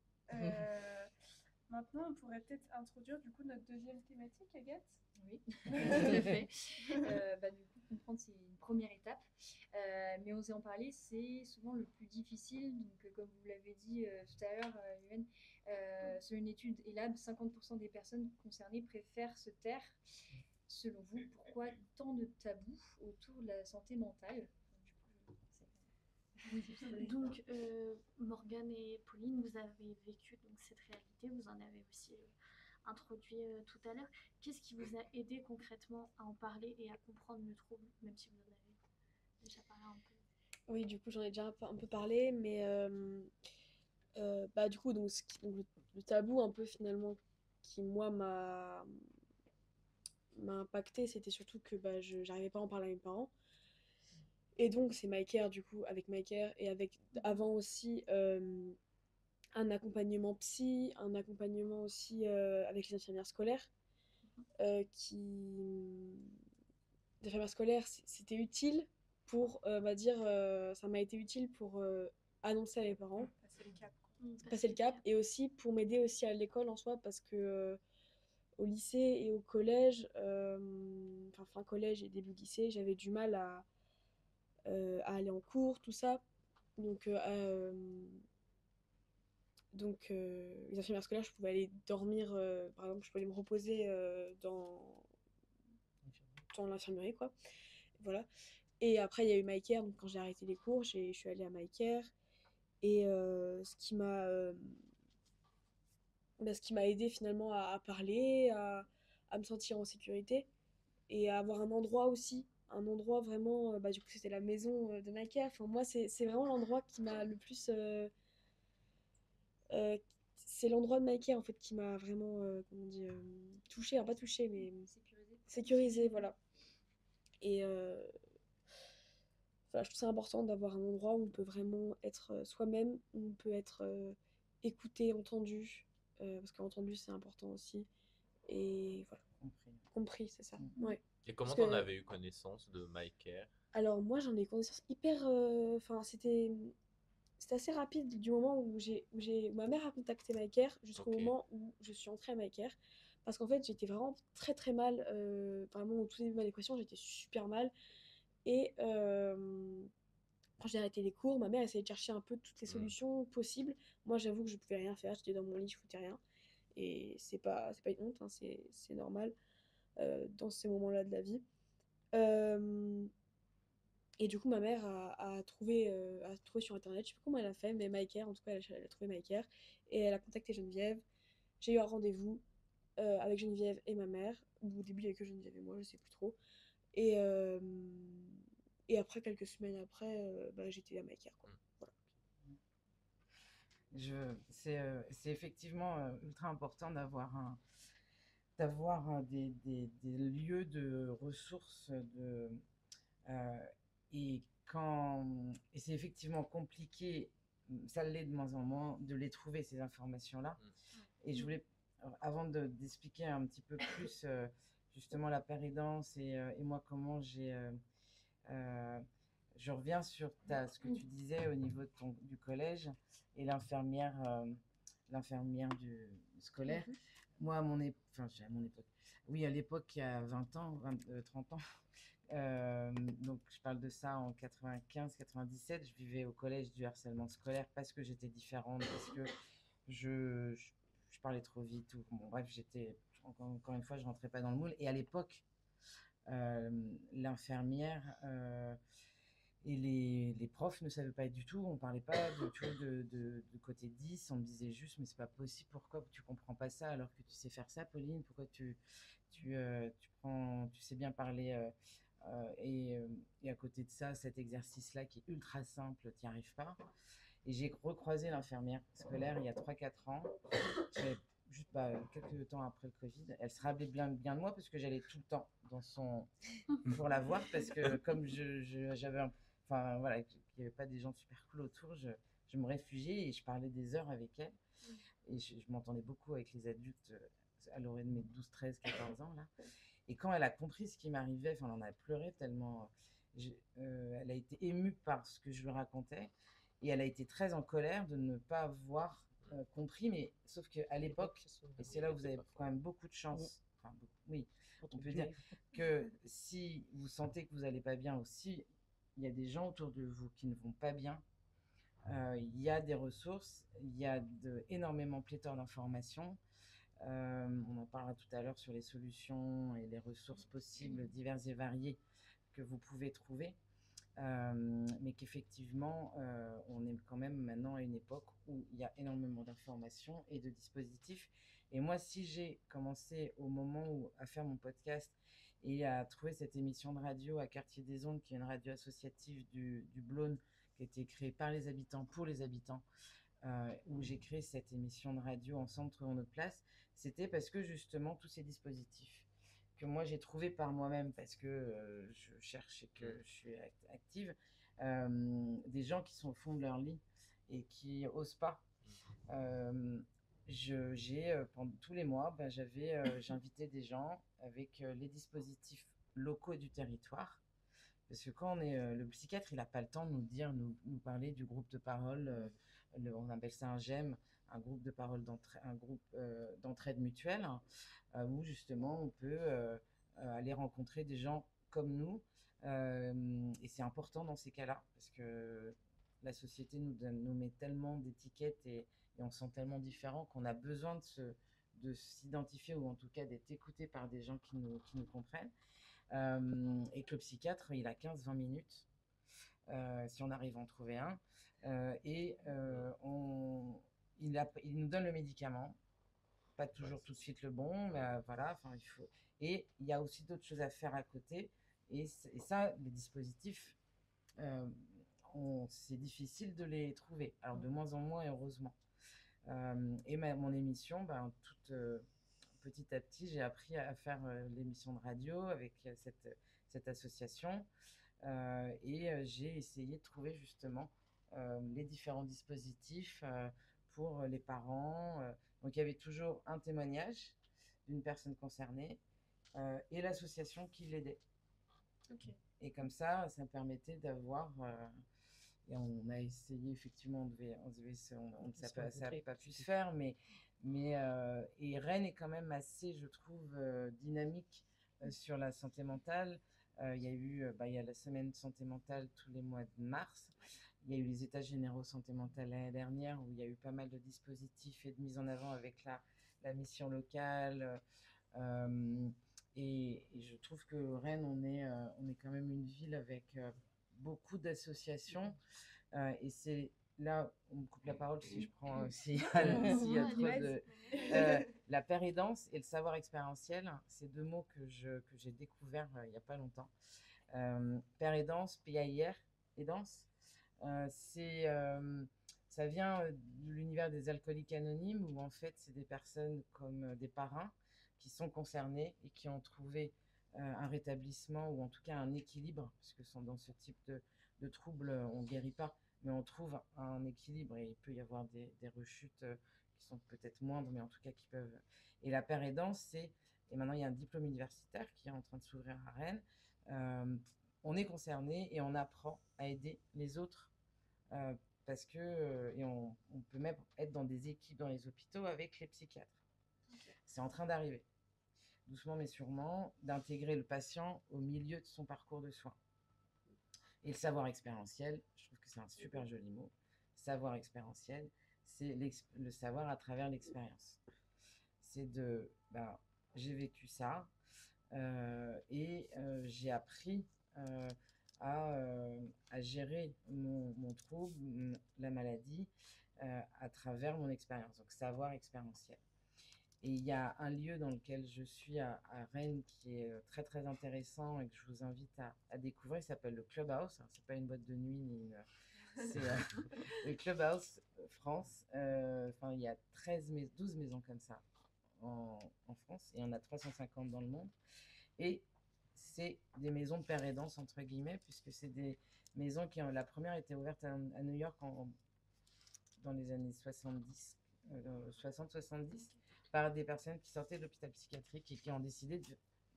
Maintenant, on pourrait peut-être introduire du coup notre deuxième thématique, Agathe. Oui, tout à fait. Du coup, comprendre, c'est une première étape. Mais oser en parler, c'est souvent le plus difficile. Donc, comme vous l'avez dit tout à l'heure, Yuen, selon une étude ELAB, 50% des personnes concernées préfèrent se taire. Selon vous, pourquoi tant de tabous autour de la santé mentale? Donc, Morgane et Pauline, vous avez vécu donc, cette réalité, vous en avez aussi introduit tout à l'heure. Qu'est-ce qui vous a aidé concrètement à en parler et à comprendre le trouble, même si vous en avez déjà parlé un peu? Oui, du coup, j'en ai déjà un peu parlé, mais du coup, donc, le tabou un peu finalement qui, moi, m'a impacté, c'était surtout que je n'arrivais pas à en parler à mes parents. Et donc, c'est MyCare, du coup, avec MyCare et avec avant aussi un accompagnement psy, un accompagnement aussi avec les infirmières scolaires. Les infirmières scolaires, c'était utile pour, ça m'a été utile pour annoncer à mes parents, passer le cap, et aussi pour m'aider aussi à l'école en soi, parce que au lycée et au collège, fin collège et début lycée, j'avais du mal à aller en cours, tout ça. Donc, les infirmières scolaires, je pouvais aller dormir, par exemple, je pouvais aller me reposer dans l'infirmerie, quoi. Voilà. Et après, il y a eu MyCare, donc quand j'ai arrêté les cours, je suis allée à MyCare. Et ce qui m'a aidé finalement à parler, à me sentir en sécurité et à avoir un endroit aussi. Un endroit vraiment, du coup, c'était la maison de MyCare. Enfin, moi, c'est vraiment l'endroit qui m'a le plus. C'est l'endroit de MyCare en fait qui m'a vraiment, comment on dit, touchée, pas touchée, mais sécurisée, voilà. Et voilà, je trouve ça important d'avoir un endroit où on peut vraiment être soi-même, où on peut être écouté, entendu, parce qu'entendu c'est important aussi. Et voilà. Compris, c'est ça. Ouais. Et comment t'en avais eu connaissance de MyCare? Alors moi j'en ai connaissance hyper. Enfin, c'était assez rapide du moment où ma mère a contacté MyCare jusqu'au moment où je suis entrée à MyCare. Parce qu'en fait j'étais vraiment très très mal. Vraiment au tout début de ma dépression j'étais super mal. Et quand j'ai arrêté les cours, ma mère essayait de chercher un peu toutes les solutions possibles. Moi, j'avoue que je pouvais rien faire. J'étais dans mon lit, je foutais rien. Et c'est pas une honte, hein, c'est normal dans ces moments-là de la vie. Et du coup, ma mère a trouvé sur Internet, je sais pas comment elle a fait, mais MyCare, en tout cas, elle a trouvé MyCare. Et elle a contacté Geneviève. J'ai eu un rendez-vous avec Geneviève et ma mère. Au début, il n'y avait que Geneviève et moi, je sais plus trop. Et après, quelques semaines après, j'étais à MyCare, quoi. Voilà. C'est effectivement ultra important d'avoir des lieux de ressources et c'est effectivement compliqué, ça l'est de moins en moins, de les trouver, ces informations-là. Et je voulais, avant d'expliquer un petit peu plus justement la péridance et moi comment je reviens sur ce que tu disais au niveau du collège et l'infirmière du scolaire. Moi, à mon époque, oui, à l'époque, il y a 20 ans, 30 ans, donc je parle de ça en 95-97, je vivais au collège du harcèlement scolaire parce que j'étais différente, parce que je parlais trop vite, ou bon, bref, encore une fois, je rentrais pas dans le moule. Et à l'époque, l'infirmière et les profs ne savaient pas du tout, on parlait pas du tout de côté 10, on me disait juste, mais c'est pas possible, pourquoi tu comprends pas ça alors que tu sais faire ça, Pauline, pourquoi tu sais bien parler et à côté de ça, cet exercice-là qui est ultra simple, tu n'y arrives pas. Et j'ai recroisé l'infirmière scolaire il y a 3-4 ans, juste quelques temps après le Covid. Elle se rappelait bien de moi parce que j'allais tout le temps pour la voir, parce que comme j'avais enfin voilà, qu'il n'y avait pas des gens super cool autour, je me réfugiais et je parlais des heures avec elle. Et je m'entendais beaucoup avec les adultes. Elle aurait de mes 12, 13, 14 ans là. Et quand elle a compris ce qui m'arrivait, enfin, on en a pleuré tellement. Elle a été émue par ce que je lui racontais. Et elle a été très en colère de ne pas avoir compris. Mais sauf qu'à l'époque, et c'est là où vous avez quand même beaucoup de chance, enfin, oui, on peut dire que si vous sentez que vous n'allez pas bien aussi, il y a des gens autour de vous qui ne vont pas bien. Il y a des ressources, il y a énormément pléthore d'informations. On en parlera tout à l'heure sur les solutions et les ressources possibles diverses et variées que vous pouvez trouver. Mais qu'effectivement, on est quand même maintenant à une époque où il y a énormément d'informations et de dispositifs. Et moi, si j'ai commencé au moment où à faire mon podcast et à trouver cette émission de radio à Quartier des Ondes, qui est une radio associative du Blône, qui a été créée par les habitants pour les habitants, où j'ai créé cette émission de radio Ensemble trouvons notre place, c'était parce que justement tous ces dispositifs que moi j'ai trouvé par moi-même parce que je cherche et que je suis active, des gens qui sont au fond de leur lit et qui osent pas. Pendant tous les mois, j'invitais des gens avec les dispositifs locaux du territoire. Parce que quand on est le psychiatre, il n'a pas le temps de nous parler du groupe de parole, on appelle ça un GEM, un groupe de parole d'entraide mutuelle, où justement on peut aller rencontrer des gens comme nous. Et c'est important dans ces cas-là, parce que la société nous met tellement d'étiquettes et on se sent tellement différent qu'on a besoin de s'identifier, ou en tout cas d'être écouté par des gens qui nous comprennent. Et que le psychiatre, il a 15-20 minutes, si on arrive à en trouver un. Il nous donne le médicament, pas toujours tout de suite le bon, mais voilà, enfin, il faut. Et il y a aussi d'autres choses à faire à côté. Et ça, les dispositifs, c'est difficile de les trouver. Alors, de moins en moins, et heureusement. Et mon émission, petit à petit, j'ai appris à faire l'émission de radio avec cette association. J'ai essayé de trouver justement les différents dispositifs pour les parents. Donc, il y avait toujours un témoignage d'une personne concernée et l'association qui l'aidait. Okay. Et comme ça permettait d'avoir... et on a essayé, effectivement, ça n'a pas pu se faire, et Rennes est quand même assez, je trouve, dynamique sur la santé mentale. Il y a la semaine santé mentale tous les mois de mars. Il y a eu les états généraux santé mentale l'année dernière, où il y a eu pas mal de dispositifs et de mise en avant avec la mission locale. Et je trouve que Rennes, on est quand même une ville avec beaucoup d'associations. Et c'est là, on me coupe la parole si je prends s'il y a trop de... la péridance et le savoir expérientiel, c'est deux mots que j'ai découverts il n'y a pas longtemps. Péridance, PAIR, et danse, ça vient de l'univers des alcooliques anonymes, où en fait c'est des personnes comme des parrains qui sont concernés et qui ont trouvé un rétablissement, ou en tout cas un équilibre, parce que dans ce type de troubles, on ne guérit pas, mais on trouve un équilibre, et il peut y avoir des rechutes qui sont peut-être moindres, mais en tout cas qui peuvent... Et la péridance, et maintenant il y a un diplôme universitaire qui est en train de s'ouvrir à Rennes. On est concerné et on apprend à aider les autres, parce que et on peut même être dans des équipes dans les hôpitaux avec les psychiatres. Okay. C'est en train d'arriver, doucement mais sûrement, d'intégrer le patient au milieu de son parcours de soins. Et le savoir expérientiel, je trouve que c'est un super joli mot. Savoir expérientiel, c'est le savoir à travers l'expérience. C'est j'ai vécu ça, et j'ai appris à gérer mon trouble, la maladie, à travers mon expérience, donc savoir expérientiel. Et il y a un lieu dans lequel je suis à Rennes qui est très très intéressant et que je vous invite à découvrir. Il s'appelle le Clubhouse. Alors, c'est pas une boîte de nuit, c'est le Clubhouse France. Enfin, il y a 12 maisons comme ça en France et il y en a 350 dans le monde. Et c'est des maisons de père aidance, entre guillemets, puisque c'est des maisons la première était ouverte à New York dans les années 70, 60-70, par des personnes qui sortaient de l'hôpital psychiatrique et qui ont décidé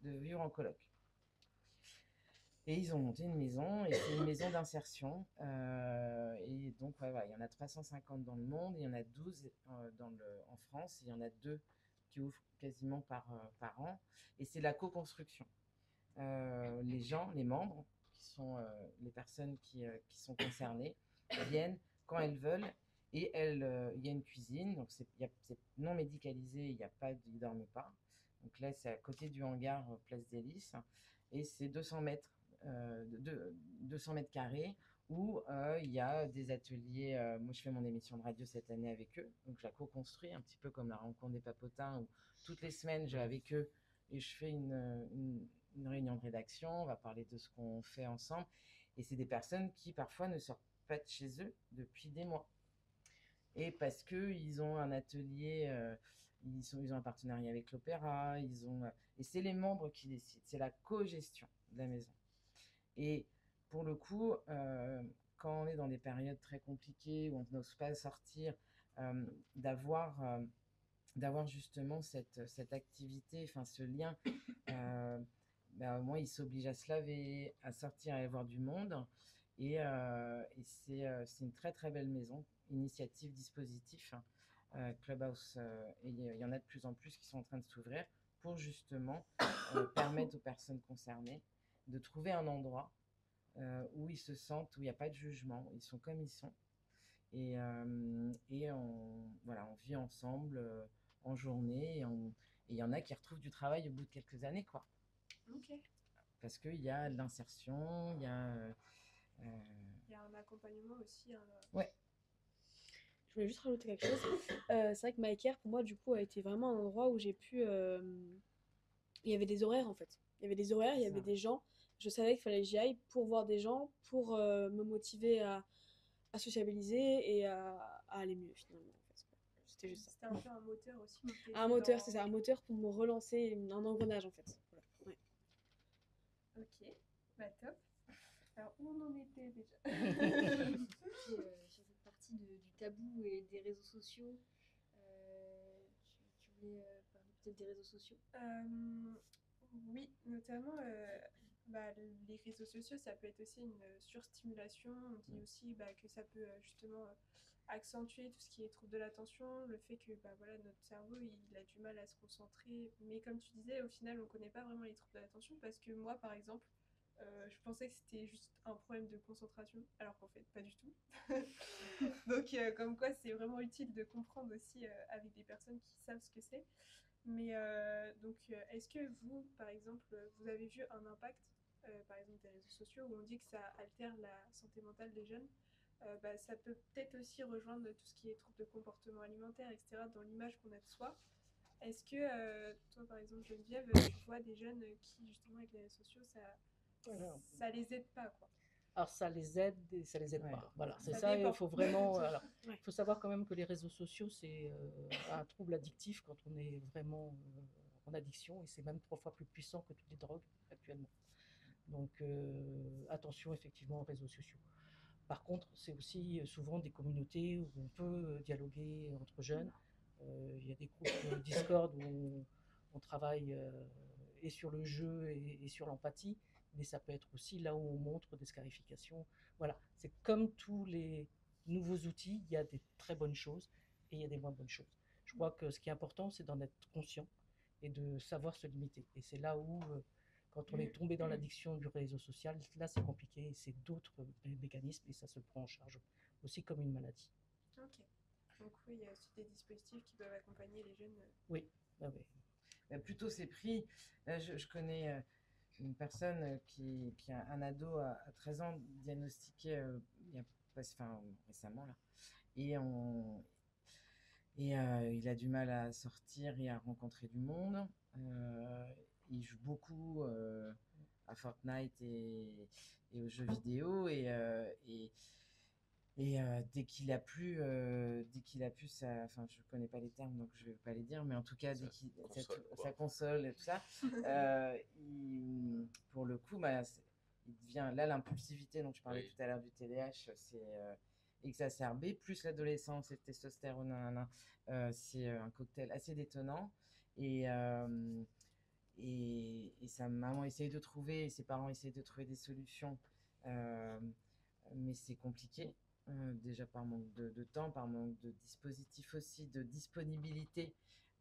de vivre en coloc. Et ils ont monté une maison, et c'est une maison d'insertion. Et donc, voilà, il y en a 350 dans le monde, il y en a 12 en France, et il y en a 2 qui ouvrent quasiment par an. Et c'est la co-construction. Les membres, qui sont les personnes qui sont concernées, viennent quand elles veulent. Et il y a une cuisine, donc c'est non médicalisé, ils ne dorment pas. Donc là, c'est à côté du hangar Place des Lys, et c'est 200 mètres carrés où il y a des ateliers. Moi, je fais mon émission de radio cette année avec eux, donc je la co-construis un petit peu comme la rencontre des papotins, où toutes les semaines, je vais avec eux et je fais une réunion de rédaction, on va parler de ce qu'on fait ensemble. Et c'est des personnes qui, parfois, ne sortent pas de chez eux depuis des mois. Et parce qu'ils ont un atelier, ils ont un partenariat avec l'opéra, et c'est les membres qui décident, c'est la co-gestion de la maison. Et pour le coup, quand on est dans des périodes très compliquées, où on n'ose pas sortir, d'avoir justement cette activité, enfin ce lien, au moins ils s'obligent à se laver, à sortir, à aller voir du monde. Et c'est une très très belle maison, initiative, dispositif, Clubhouse, et il y en a de plus en plus qui sont en train de s'ouvrir pour justement permettre aux personnes concernées de trouver un endroit où ils se sentent, où il n'y a pas de jugement, ils sont comme ils sont. Et on vit ensemble en journée, et il y en a qui retrouvent du travail au bout de quelques années, quoi. Ok. Parce qu'il y a de l'insertion, il y a un accompagnement aussi. Ouais. Je voulais juste rajouter quelque chose. C'est vrai que MyCare, pour moi, du coup, a été vraiment un endroit où j'ai pu... Il y avait des horaires, en fait. Il y avait des horaires, il y avait des gens. Je savais qu'il fallait que j'y aille pour voir des gens, pour me motiver à sociabiliser et à aller mieux, finalement. En fait. C'était juste ça. C'était un peu un moteur aussi. Un moteur, c'est ça. Un moteur pour me relancer, un engrenage, en fait. Voilà. Ouais. Ok, bah top. Alors, où on en était déjà? Sur cette partie du tabou et des réseaux sociaux, tu voulais parler peut-être des réseaux sociaux? Oui, notamment les réseaux sociaux, ça peut être aussi une surstimulation. On dit aussi que ça peut justement accentuer tout ce qui est trouble de l'attention, le fait que notre cerveau il a du mal à se concentrer. Mais comme tu disais, au final, on ne connaît pas vraiment les troubles de l'attention, parce que moi, par exemple, je pensais que c'était juste un problème de concentration, alors qu'en fait, pas du tout. Donc, comme quoi, c'est vraiment utile de comprendre aussi avec des personnes qui savent ce que c'est. Mais est-ce que vous, par exemple, vous avez vu un impact, par exemple, des réseaux sociaux, où on dit que ça altère la santé mentale des jeunes? Ça peut peut-être aussi rejoindre tout ce qui est troubles de comportement alimentaire, etc., dans l'image qu'on a de soi. Est-ce que toi, par exemple, Geneviève, tu vois des jeunes qui, justement, avec les réseaux sociaux, ça les aide pas, quoi? Alors ça les aide et ça les aide Ouais. pas. Voilà, c'est Ça ça. dépend. Il faut vraiment. Il faut savoir quand même que les réseaux sociaux, c'est un trouble addictif quand on est vraiment en addiction, et c'est même 3 fois plus puissant que toutes les drogues actuellement. Donc attention effectivement aux réseaux sociaux. Par contre, c'est aussi souvent des communautés où on peut dialoguer entre jeunes. Il y a des groupes Discord où on travaille et sur le jeu et sur l'empathie, mais ça peut être aussi là où on montre des scarifications. Voilà, c'est comme tous les nouveaux outils, il y a des très bonnes choses et il y a des moins bonnes choses. Je crois que ce qui est important, c'est d'en être conscient et de savoir se limiter. Et c'est là où, quand on est tombé dans l'addiction du réseau social, là c'est compliqué, et c'est d'autres mécanismes, et ça se prend en charge aussi comme une maladie. Ok. Donc oui, il y a aussi des dispositifs qui peuvent accompagner les jeunes. Oui, ah oui. Plutôt c'est pris. Je connais une personne qui a un ado à 13 ans diagnostiqué récemment là. Il a du mal à sortir et à rencontrer du monde. Il joue beaucoup à Fortnite et aux jeux vidéo dès qu'il a pu enfin je connais pas les termes donc je vais pas les dire, mais en tout cas sa console et tout ça, pour le coup il devient là, l'impulsivité dont je parlais tout à l'heure du TDAH, c'est exacerbé, plus l'adolescence et le testostérone, c'est un cocktail assez détonnant. Et sa maman essaye de trouver, et ses parents essayent de trouver des solutions, mais c'est compliqué, déjà par manque de temps, par manque de dispositifs aussi, de disponibilité.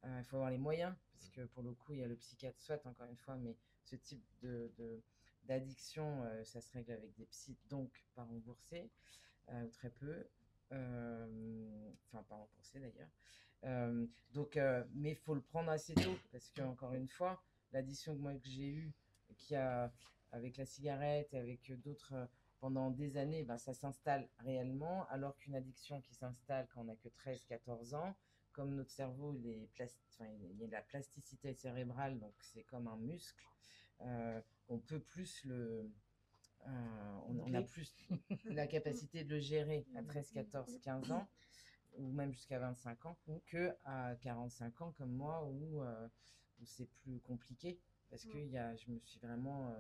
Il faut avoir les moyens, parce que pour le coup, il y a le psychiatre, soit encore une fois, mais ce type d'addiction, ça se règle avec des psys, donc pas remboursés, ou très peu. Enfin, pas remboursés d'ailleurs. Mais il faut le prendre assez tôt, parce que encore une fois, l'addiction que j'ai eue, avec la cigarette et avec d'autres pendant des années, ça s'installe réellement, alors qu'une addiction qui s'installe quand on n'a que 13-14 ans, comme notre cerveau, il y a de la plasticité cérébrale, donc c'est comme un muscle, on peut plus on a plus la capacité de le gérer à 13, 14, 15 ans, ou même jusqu'à 25 ans, que à 45 ans comme moi, où c'est plus compliqué, parce que je me suis vraiment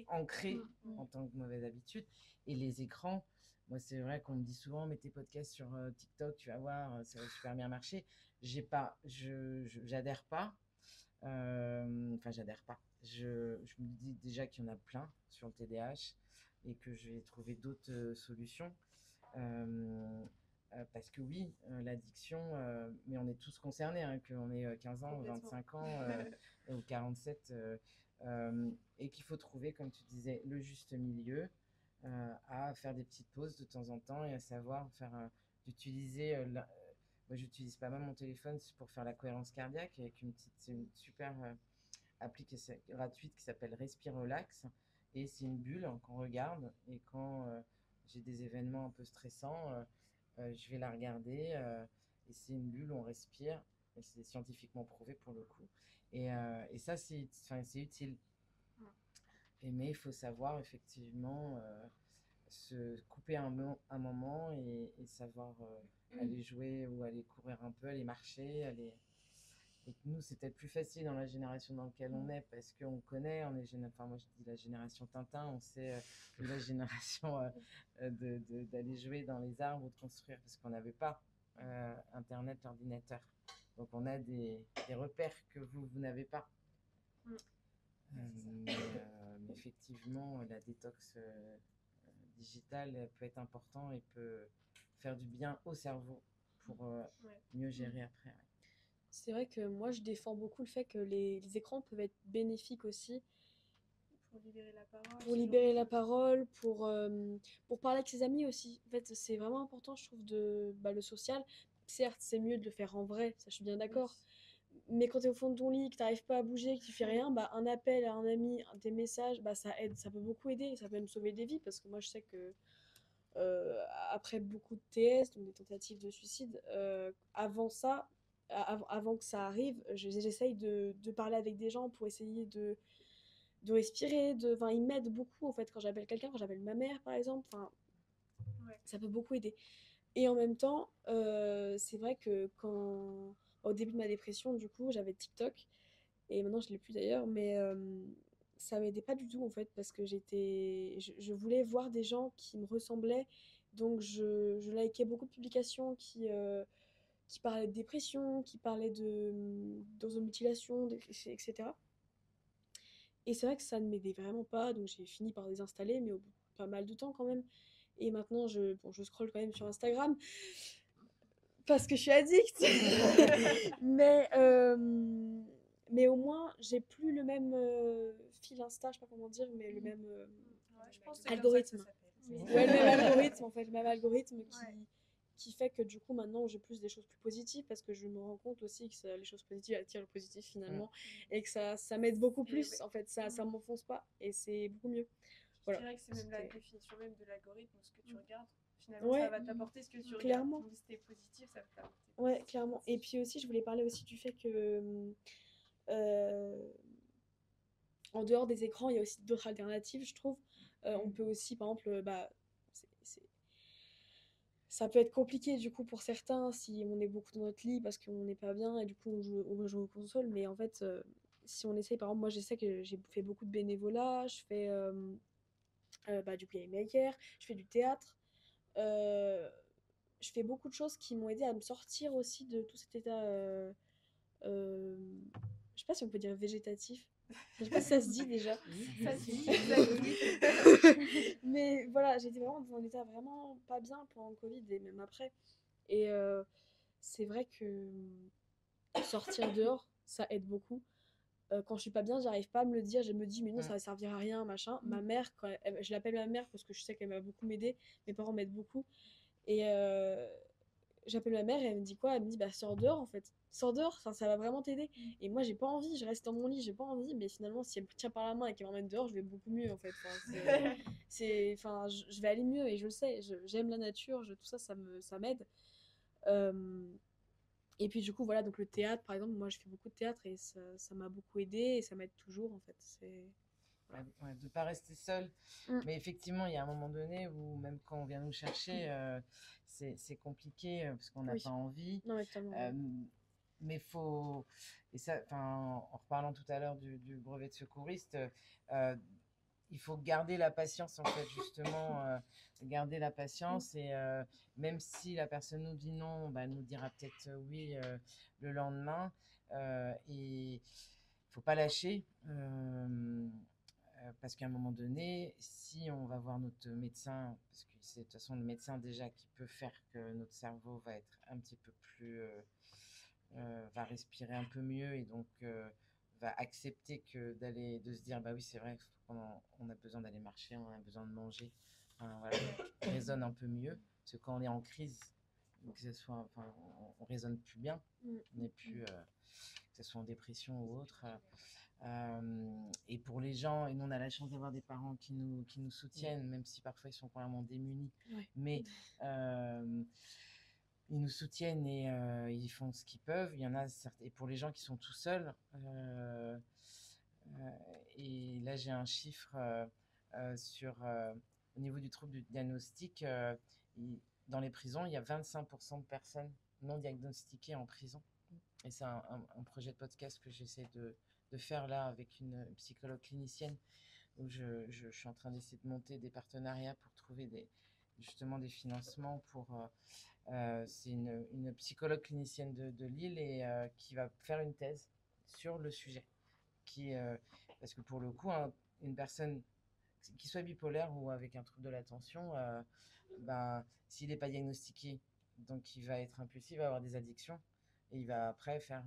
ancré en tant que mauvaise habitude. Et les écrans, moi c'est vrai qu'on me dit souvent, mets tes podcasts sur TikTok, tu vas voir, ça va super bien marcher. J'adhère pas. J'adhère pas. Je me dis déjà qu'il y en a plein sur le TDAH et que je vais trouver d'autres solutions. Parce que oui, l'addiction, mais on est tous concernés, hein, qu'on ait 15 ans, 25 ans ou 47, et qu'il faut trouver, comme tu disais, le juste milieu, à faire des petites pauses de temps en temps et à savoir d'utiliser. Moi, j'utilise pas mal mon téléphone pour faire la cohérence cardiaque avec c'est une super application gratuite qui s'appelle Respire Relax, et c'est une bulle qu'on regarde, et quand j'ai des événements un peu stressants, je vais la regarder, et c'est une bulle où on respire, et c'est scientifiquement prouvé pour le coup, et ça c'est utile. Mais il faut savoir effectivement se couper un moment et savoir aller jouer ou aller courir un peu, aller marcher, Et nous, c'est peut-être plus facile dans la génération dans laquelle on est, parce qu'on connaît, moi je dis la génération Tintin, on sait la génération d'aller jouer dans les arbres ou de construire, parce qu'on n'avait pas Internet, ordinateur. Donc on a des repères que vous n'avez pas. Mais effectivement, la détox digitale peut être importante et peut faire du bien au cerveau pour mieux gérer après. C'est vrai que moi, je défends beaucoup le fait que les écrans peuvent être bénéfiques aussi. Pour libérer la parole. Pour libérer la parole, pour parler avec ses amis aussi. En fait, c'est vraiment important, je trouve, le social. Certes, c'est mieux de le faire en vrai, ça je suis bien d'accord. Mais quand tu es au fond de ton lit, que tu n'arrives pas à bouger, que tu fais rien, un appel à un ami, des messages, ça aide, ça peut beaucoup aider, ça peut même sauver des vies. Parce que moi, je sais que après beaucoup de TS, donc des tentatives de suicide, avant que ça arrive, j'essaye de parler avec des gens pour essayer de respirer, ils m'aident beaucoup en fait quand j'appelle quelqu'un, quand j'appelle ma mère par exemple, ça peut beaucoup aider. Et en même temps, c'est vrai que au début de ma dépression, du coup, j'avais TikTok, et maintenant je l'ai plus d'ailleurs, mais ça m'aidait pas du tout en fait, parce que je voulais voir des gens qui me ressemblaient, donc je likais beaucoup de publications qui parlaient de dépression, qui parlaient d'automutilation, etc. Et c'est vrai que ça ne m'aidait vraiment pas, donc j'ai fini par désinstaller, mais au bout de pas mal de temps quand même. Et maintenant, je scrolle quand même sur Instagram, parce que je suis addict. mais au moins, j'ai plus le même fil Insta, je sais pas comment dire, mais le même je pense que algorithme. Ouais, le même algorithme, en fait, le même algorithme qui fait que du coup maintenant j'ai plus des choses plus positives parce que je me rends compte aussi que les choses positives attirent le positif finalement et que ça m'aide beaucoup plus en fait, ça m'enfonce pas et c'est beaucoup mieux. Je Voilà. dirais que c'est même la C'était- définition même de l'algorithme, ce que tu regardes. Finalement, Ouais, ça va t'apporter ce que tu regardes. clairement. Donc, si t'es positif, ça va t'apporter. Ouais, clairement. Et puis aussi, je voulais parler aussi du fait que en dehors des écrans, il y a aussi d'autres alternatives, je trouve. On peut aussi, par exemple, c'est- c'est- ça peut être compliqué du coup pour certains si on est beaucoup dans notre lit parce qu'on n'est pas bien et du coup on va jouer aux consoles. Mais en fait, si on essaye, par exemple, moi je sais que j'ai fait beaucoup de bénévolat, je fais du playmaker, je fais du théâtre. euh, je fais beaucoup de choses qui m'ont aidé à me sortir aussi de tout cet état. Euh, je sais pas si on peut dire végétatif. Je sais pas si ça se dit déjà. Ça se dit, Mais voilà, j'étais vraiment dans un état vraiment pas bien pendant le Covid et même après. Et c'est vrai que sortir dehors, ça aide beaucoup. Quand je suis pas bien, j'arrive pas à me le dire. Je me dis, mais non, ça va servir à rien, machin. Ma mère, je l'appelle ma mère parce que je sais qu'elle m'a beaucoup m'aider. Mes parents m'aident beaucoup. Et j'appelle ma mère et elle me dit quoi? Elle me dit, bah sors dehors en fait. Sors dehors, enfin, ça va vraiment t'aider. Et moi, j'ai pas envie, je reste dans mon lit, j'ai pas envie. Mais finalement, si elle me tient par la main et qu'elle m'emmène dehors, je vais beaucoup mieux en fait. Enfin, enfin, je vais aller mieux et je le sais. J'aime la nature, tout ça, ça m'aide. Euh, et puis du coup, voilà, donc le théâtre, par exemple, moi je fais beaucoup de théâtre et ça m'a beaucoup aidé et ça m'aide toujours en fait. Ouais, de ne pas rester seul. Mais effectivement, il y a un moment donné où même quand on vient nous chercher, c'est compliqué parce qu'on n'a pas envie. Non, mais totalement. Mais faut, et ça, en reparlant tout à l'heure du brevet de secouriste, il faut garder la patience en fait, justement, garder la patience et même si la personne nous dit non, bah, elle nous dira peut-être oui le lendemain et il faut pas lâcher parce qu'à un moment donné, si on va voir notre médecin, parce que c'est de toute façon le médecin déjà qui peut faire que notre cerveau va être un petit peu plus va respirer un peu mieux et donc va accepter de se dire bah oui c'est vrai on a besoin d'aller marcher, on a besoin de manger, voilà, on raisonne un peu mieux parce que quand on est en crise, que ce soit, on raisonne plus bien, on n'est plus que ce soit en dépression ou autre. Et pour les gens, et nous on a la chance d'avoir des parents qui nous soutiennent, même si parfois ils sont vraiment démunis, mais ils nous soutiennent et ils font ce qu'ils peuvent. Il y en a et pour les gens qui sont tout seuls, et là j'ai un chiffre au niveau du trouble du diagnostic, dans les prisons, il y a 25% de personnes non diagnostiquées en prison. Et c'est un projet de podcast que j'essaie de faire là avec une psychologue clinicienne où je suis en train d'essayer de monter des partenariats pour trouver justement des financements pour c'est une psychologue clinicienne de Lille et qui va faire une thèse sur le sujet parce que pour le coup une personne qui soit bipolaire ou avec un trouble de l'attention s'il n'est pas diagnostiqué, donc il va être impulsif, il va avoir des addictions et il va après faire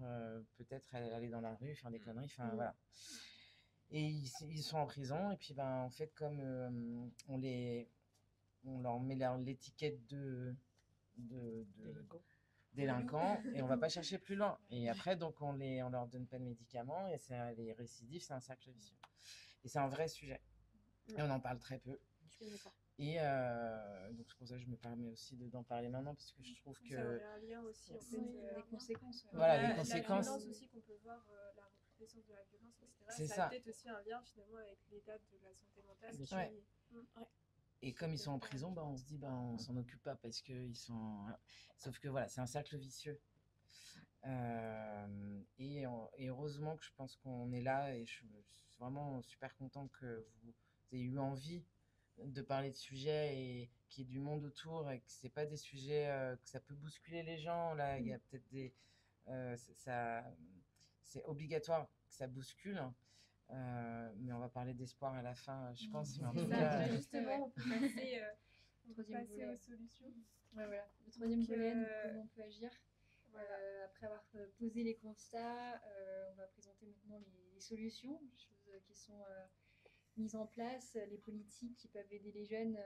peut-être aller dans la rue, faire des conneries, voilà. Et ils sont en prison et puis en fait comme on leur met l'étiquette de délinquants et on va pas chercher plus loin et après donc on leur donne pas de médicaments et les récidives c'est un cercle vicieux et c'est un vrai sujet et on en parle très peu. Et donc c'est pour ça que je me permets aussi d'en parler maintenant parce que je trouve que ça aurait un lien aussi en fait, les conséquences. Voilà, les conséquences. La violence aussi qu'on peut voir, la recrudescence de la violence, etc. C'est ça ça. a peut-être aussi un lien finalement avec l'état de la santé mentale. Et comme ils sont en prison, on se dit on s'en occupe pas parce que ils sont. Sauf que voilà, c'est un cercle vicieux. Et heureusement que je pense qu'on est là et je suis vraiment super content que vous ayez eu envie de parler de sujets et qu'il y ait du monde autour et que c'est pas des sujets que ça peut bousculer les gens. Là, il y a peut-être c'est obligatoire que ça bouscule. Mais on va parler d'espoir à la fin, je pense. Mais en tout cas, justement, on peut passer aux solutions. Voilà. Le troisième volet, comment on peut agir. Après avoir posé les constats, on va présenter maintenant les solutions, les choses qui sont mises en place, les politiques qui peuvent aider les jeunes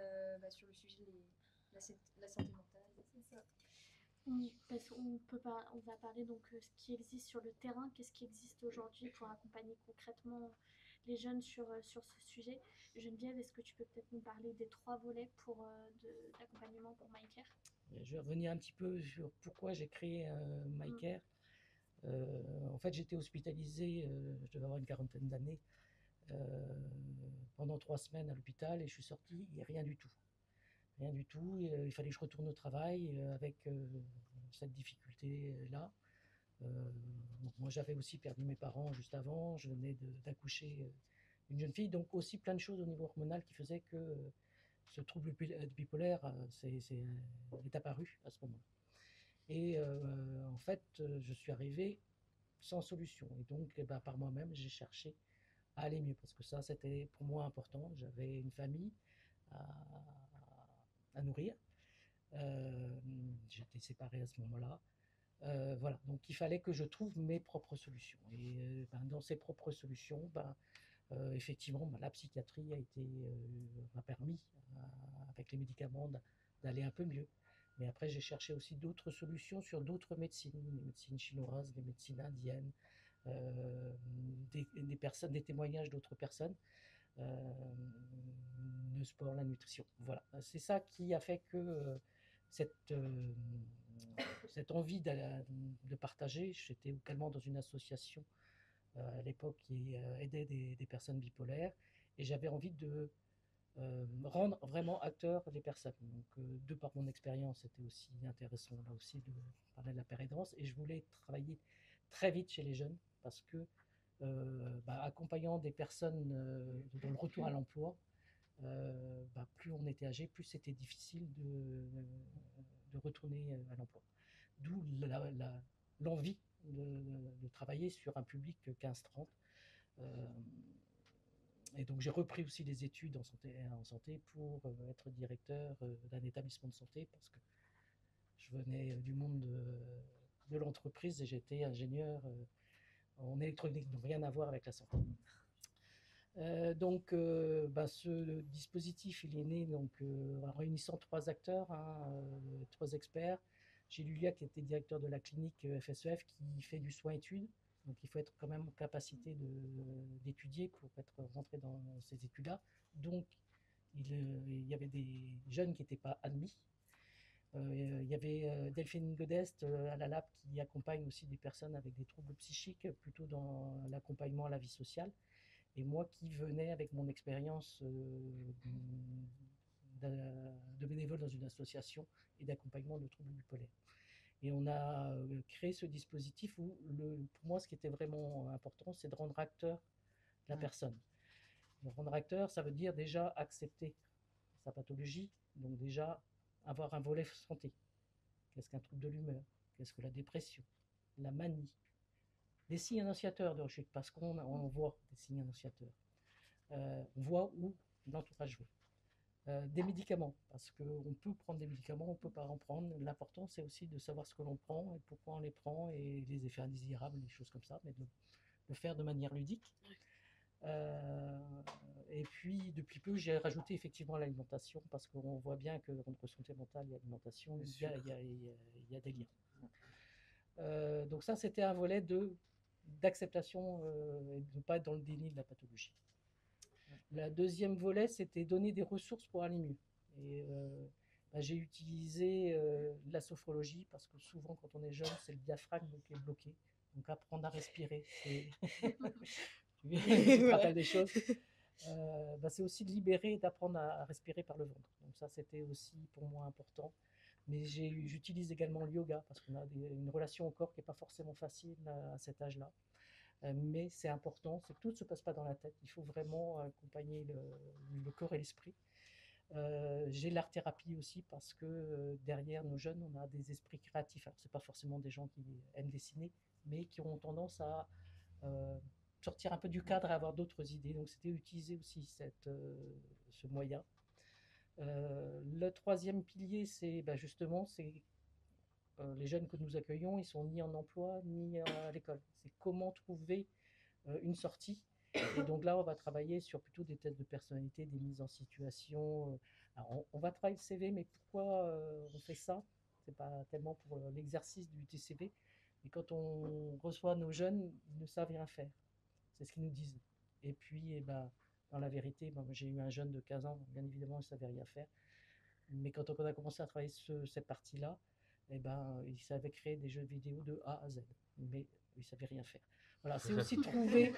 sur le sujet la santé mentale. C'est ça. Oui, parce on va parler donc ce qui existe sur le terrain, qu'est-ce qui existe aujourd'hui pour accompagner concrètement les jeunes sur ce sujet. Geneviève, est-ce que tu peux peut-être nous parler des 3 volets d'accompagnement pour MyCare? Je vais revenir un petit peu sur pourquoi j'ai créé MyCare. En fait, j'étais hospitalisé, je devais avoir une quarantaine d'années, pendant 3 semaines à l'hôpital et je suis sorti, et rien du tout. Rien du tout. Il fallait que je retourne au travail avec cette difficulté-là. Donc moi, j'avais aussi perdu mes parents juste avant. Je venais d'accoucher une jeune fille. Donc aussi plein de choses au niveau hormonal qui faisaient que ce trouble bipolaire est apparu à ce moment-là. Et en fait, je suis arrivé sans solution. Et donc, par moi-même, j'ai cherché à aller mieux. Parce que ça, c'était pour moi important. J'avais une famille à nourrir. J'étais séparé à ce moment-là. Voilà, donc il fallait que je trouve mes propres solutions. Et dans ces propres solutions, effectivement, la psychiatrie m'a permis, avec les médicaments, d'aller un peu mieux. Mais après, j'ai cherché aussi d'autres solutions sur d'autres médecines, les médecines chinoises, les médecines indiennes, des témoignages d'autres personnes, le sport, la nutrition. Voilà, c'est ça qui a fait que cette envie de partager, j'étais également dans une association à l'époque qui aidait des personnes bipolaires et j'avais envie de rendre vraiment acteurs les personnes. Donc, de par mon expérience, c'était aussi intéressant là aussi de parler de la pérédance et je voulais travailler très vite chez les jeunes parce que accompagnant des personnes dans le retour à l'emploi, plus on était âgé, plus c'était difficile de retourner à l'emploi. D'où l'envie de travailler sur un public 15-30. Et donc j'ai repris aussi des études en santé pour être directeur d'un établissement de santé parce que je venais du monde de l'entreprise et j'étais ingénieur en électronique, donc rien à voir avec la santé. Ce dispositif, il est né en réunissant 3 acteurs, 3 experts. J'ai Lulia qui était directeur de la clinique FSEF qui fait du soin-études. Donc il faut être quand même en capacité d'étudier pour être rentré dans ces études-là. Donc il y avait des jeunes qui n'étaient pas admis. Il y avait Delphine Godest à la LAB qui accompagne aussi des personnes avec des troubles psychiques, plutôt dans l'accompagnement à la vie sociale. Et moi qui venais avec mon expérience de bénévole dans une association et d'accompagnement de troubles bipolaires. Et on a créé ce dispositif où, pour moi, ce qui était vraiment important, c'est de rendre acteur la personne. De rendre acteur, ça veut dire déjà accepter sa pathologie, donc déjà avoir un volet santé. Qu'est-ce qu'un trouble de l'humeur? Qu'est-ce que la dépression? La manie? Des signes annonciateurs de rechute, parce qu'on voit des signes annonciateurs. On voit où l'entourage joue. Des médicaments, parce qu'on peut prendre des médicaments, on ne peut pas en prendre. L'important, c'est aussi de savoir ce que l'on prend et pourquoi on les prend et les effets indésirables, des choses comme ça, mais de le faire de manière ludique. Et puis, depuis peu, j'ai rajouté effectivement l'alimentation, parce qu'on voit bien que entre santé mentale et alimentation, il y a des liens. Donc ça, c'était un volet d'acceptation et de ne pas être dans le déni de la pathologie. Le deuxième volet, c'était donner des ressources pour aller mieux. Et j'ai utilisé la sophrologie parce que souvent, quand on est jeune, c'est le diaphragme qui est bloqué. Donc, apprendre à respirer, tu te rappelles des choses. C'est aussi de libérer et d'apprendre à respirer par le ventre. Donc, ça, c'était aussi pour moi important. Mais j'utilise également le yoga parce qu'on a une relation au corps qui n'est pas forcément facile à cet âge-là. Mais c'est important, c'est que tout ne se passe pas dans la tête. Il faut vraiment accompagner le corps et l'esprit. J'ai l'art-thérapie aussi parce que derrière nos jeunes, on a des esprits créatifs. Alors, ce n'est pas forcément des gens qui aiment dessiner, mais qui ont tendance à sortir un peu du cadre et avoir d'autres idées. Donc, c'était utiliser aussi ce moyen. Le troisième pilier, c'est justement, les jeunes que nous accueillons, ils sont ni en emploi, ni à l'école. C'est comment trouver une sortie. Et donc là, on va travailler sur plutôt des tests de personnalité, des mises en situation Alors, on va travailler le CV, mais pourquoi on fait ça? C'est pas tellement pour l'exercice du TCV, mais quand on reçoit nos jeunes, ils ne savent rien faire. C'est ce qu'ils nous disent. Et puis, eh ben, dans la vérité, moi, j'ai eu un jeune de 15 ans, bien évidemment, il ne savait rien faire. Mais quand on a commencé à travailler cette partie-là, eh ben, il savait créer des jeux vidéo de A à Z. Mais il ne savait rien faire. Voilà, c'est aussi trouver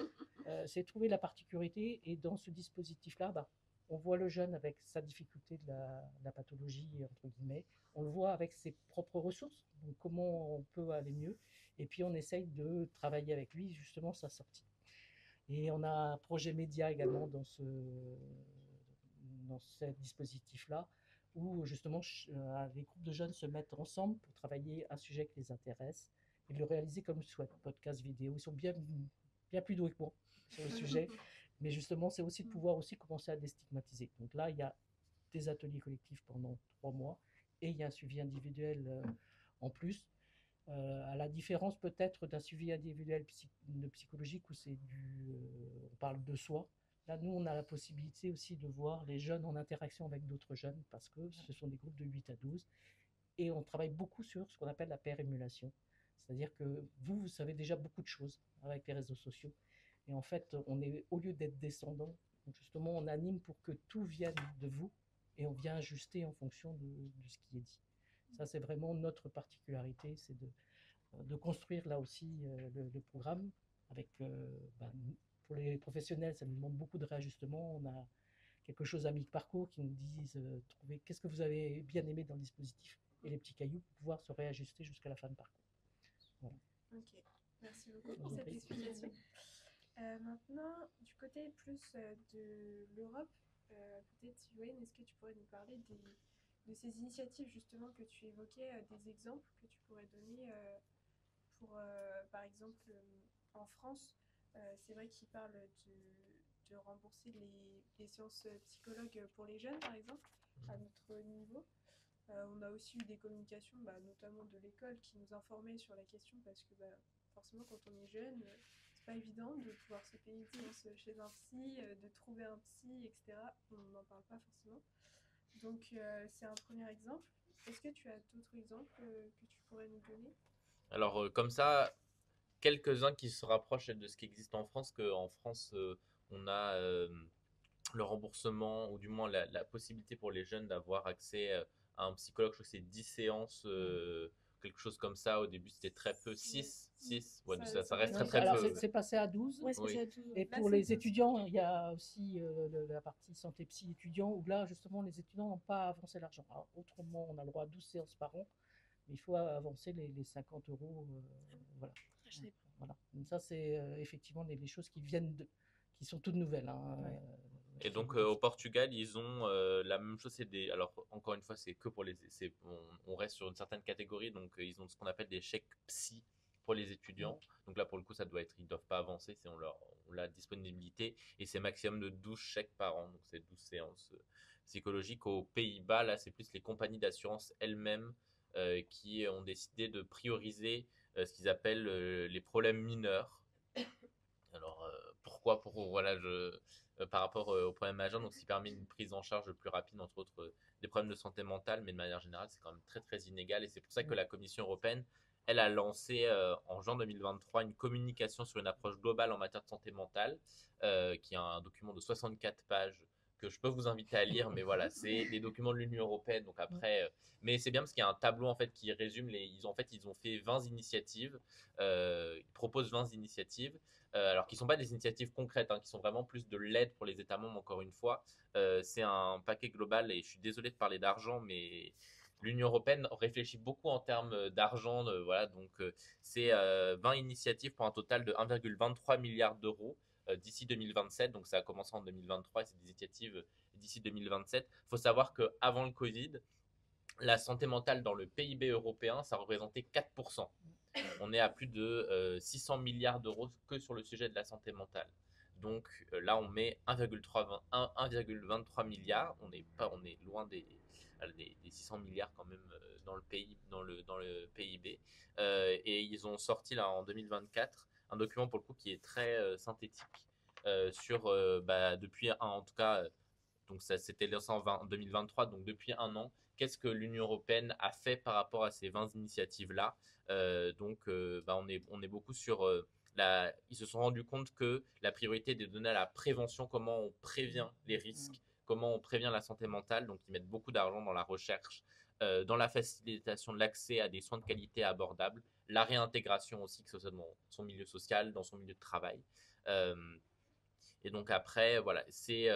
la particularité. Et dans ce dispositif-là, bah, on voit le jeune avec sa difficulté de la pathologie, entre guillemets. On le voit avec ses propres ressources, donc comment on peut aller mieux. Et puis on essaye de travailler avec lui justement sa sortie. Et on a un projet média également dans ce dispositif-là, où justement les groupes de jeunes se mettent ensemble pour travailler un sujet qui les intéresse et de le réaliser comme ils souhaitent, podcast, vidéo. Ils sont bien plus doués que moi sur le sujet, mais justement, c'est aussi de pouvoir aussi commencer à déstigmatiser. Donc là, il y a des ateliers collectifs pendant 3 mois et il y a un suivi individuel en plus. À la différence peut-être d'un suivi individuel psychologique où on parle de soi. Là, nous, on a la possibilité aussi de voir les jeunes en interaction avec d'autres jeunes parce que ce sont des groupes de 8 à 12 et on travaille beaucoup sur ce qu'on appelle la pair émulation. C'est-à-dire que vous savez déjà beaucoup de choses avec les réseaux sociaux et en fait, au lieu d'être descendant, justement, on anime pour que tout vienne de vous et on vient ajuster en fonction de ce qui est dit. Ça, c'est vraiment notre particularité, c'est de construire là aussi le programme. Pour les professionnels, ça nous demande beaucoup de réajustement. On a quelque chose à mi-parcours qui nous disent trouver qu'est-ce que vous avez bien aimé dans le dispositif et les petits cailloux pour pouvoir se réajuster jusqu'à la fin de parcours. Voilà. Ok, merci beaucoup pour cette explication. Maintenant, du côté plus de l'Europe, peut-être Yuen, est-ce que tu pourrais nous parler de ces initiatives justement que tu évoquais, des exemples que tu pourrais donner pour, par exemple, en France, c'est vrai qu'ils parlent de rembourser les séances psychologues pour les jeunes, par exemple, à notre niveau. On a aussi eu des communications, notamment de l'école, qui nous informaient sur la question parce que forcément, quand on est jeune, c'est pas évident de pouvoir se payer une séance chez un psy, de trouver un psy, etc. On n'en parle pas forcément. Donc, c'est un premier exemple. Est-ce que tu as d'autres exemples que tu pourrais nous donner? Alors, comme ça, quelques-uns qui se rapprochent de ce qui existe en France, qu'en France, on a le remboursement, ou du moins la possibilité pour les jeunes d'avoir accès à un psychologue. Je crois que c'est 10 séances, quelque chose comme ça. Au début, c'était très peu, 6. Ouais, ça reste très Alors, peu. c'est passé à 12. Ouais, c'est Oui. passé à 12. Et Là, pour c'est les 12. étudiants, il y a aussi la partie santé psy étudiants, où là, justement, les étudiants n'ont pas avancé l'argent. Alors, autrement, on a le droit à 12 séances par an, mais il faut avancer les 50 euros. Voilà. Voilà. Donc ça, c'est effectivement des choses qui sont toutes nouvelles. Hein, Et donc au Portugal, ils ont la même chose. Alors encore une fois, c'est que pour on reste sur une certaine catégorie. Donc ils ont ce qu'on appelle des chèques psy pour les étudiants. Donc là, pour le coup, ils doivent pas avancer. On la disponibilité et c'est maximum de 12 chèques par an. Donc c'est 12 séances psychologiques. Aux Pays-Bas, là, c'est plus les compagnies d'assurance elles-mêmes qui ont décidé de prioriser ce qu'ils appellent les problèmes mineurs. Alors pourquoi voilà par rapport aux problèmes majeurs, donc ce qui permet une prise en charge plus rapide, entre autres des problèmes de santé mentale, mais de manière générale c'est quand même très très inégal et c'est pour ça que la Commission européenne elle a lancé en juin 2023 une communication sur une approche globale en matière de santé mentale qui est un document de 64 pages que je peux vous inviter à lire, mais voilà, c'est des documents de l'Union européenne, donc après, mais c'est bien parce qu'il y a un tableau en fait qui résume ils ont fait 20 initiatives, ils proposent 20 initiatives, alors qui ne sont pas des initiatives concrètes, hein, qui sont vraiment plus de l'aide pour les États membres, encore une fois. C'est un paquet global et je suis désolé de parler d'argent, mais l'Union européenne réfléchit beaucoup en termes d'argent. Voilà, donc c'est 20 initiatives pour un total de 1,23 milliard d'euros d'ici 2027. Donc ça a commencé en 2023 et c'est des initiatives d'ici 2027. Il faut savoir qu'avant le Covid, la santé mentale dans le PIB européen, ça représentait 4%. On est à plus de 600 milliards d'euros que sur le sujet de la santé mentale. Donc là, on met 1,23 milliard. On est loin des 600 milliards quand même dans le PIB. Et ils ont sorti là en 2024 un document pour le coup qui est très synthétique sur depuis en tout cas Donc ça s'était lancé en 2023, donc depuis un an. Qu'est-ce que l'Union européenne a fait par rapport à ces 20 initiatives-là? On est beaucoup sur ils se sont rendus compte que la priorité est de donner à la prévention, comment on prévient les risques, comment on prévient la santé mentale. Donc ils mettent beaucoup d'argent dans la recherche, dans la facilitation de l'accès à des soins de qualité abordables, la réintégration aussi, que ce soit dans son milieu social, dans son milieu de travail. Euh, et donc après, voilà, c'est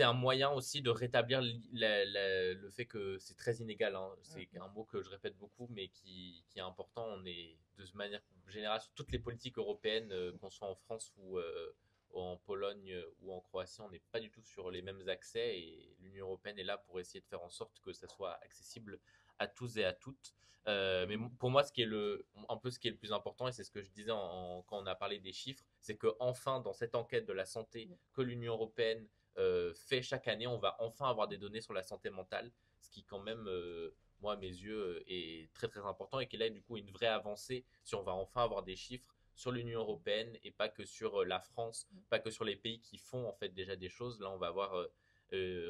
un moyen aussi de rétablir le fait que c'est très inégal, hein. C'est un mot que je répète beaucoup, mais qui est important. On est de manière générale sur toutes les politiques européennes, qu'on soit en France ou en Pologne ou en Croatie, on n'est pas du tout sur les mêmes accès et l'Union européenne est là pour essayer de faire en sorte que ça soit accessible à tous et à toutes. Mais pour moi, un peu ce qui est le plus important, et c'est ce que je disais quand on a parlé des chiffres, c'est que enfin dans cette enquête de la santé que l'Union européenne fait chaque année, on va enfin avoir des données sur la santé mentale, ce qui quand même, moi à mes yeux, est très très important et qui est là du coup une vraie avancée si on va enfin avoir des chiffres sur l'Union européenne et pas que sur la France, pas que sur les pays qui font en fait déjà des choses. Là, on va avoir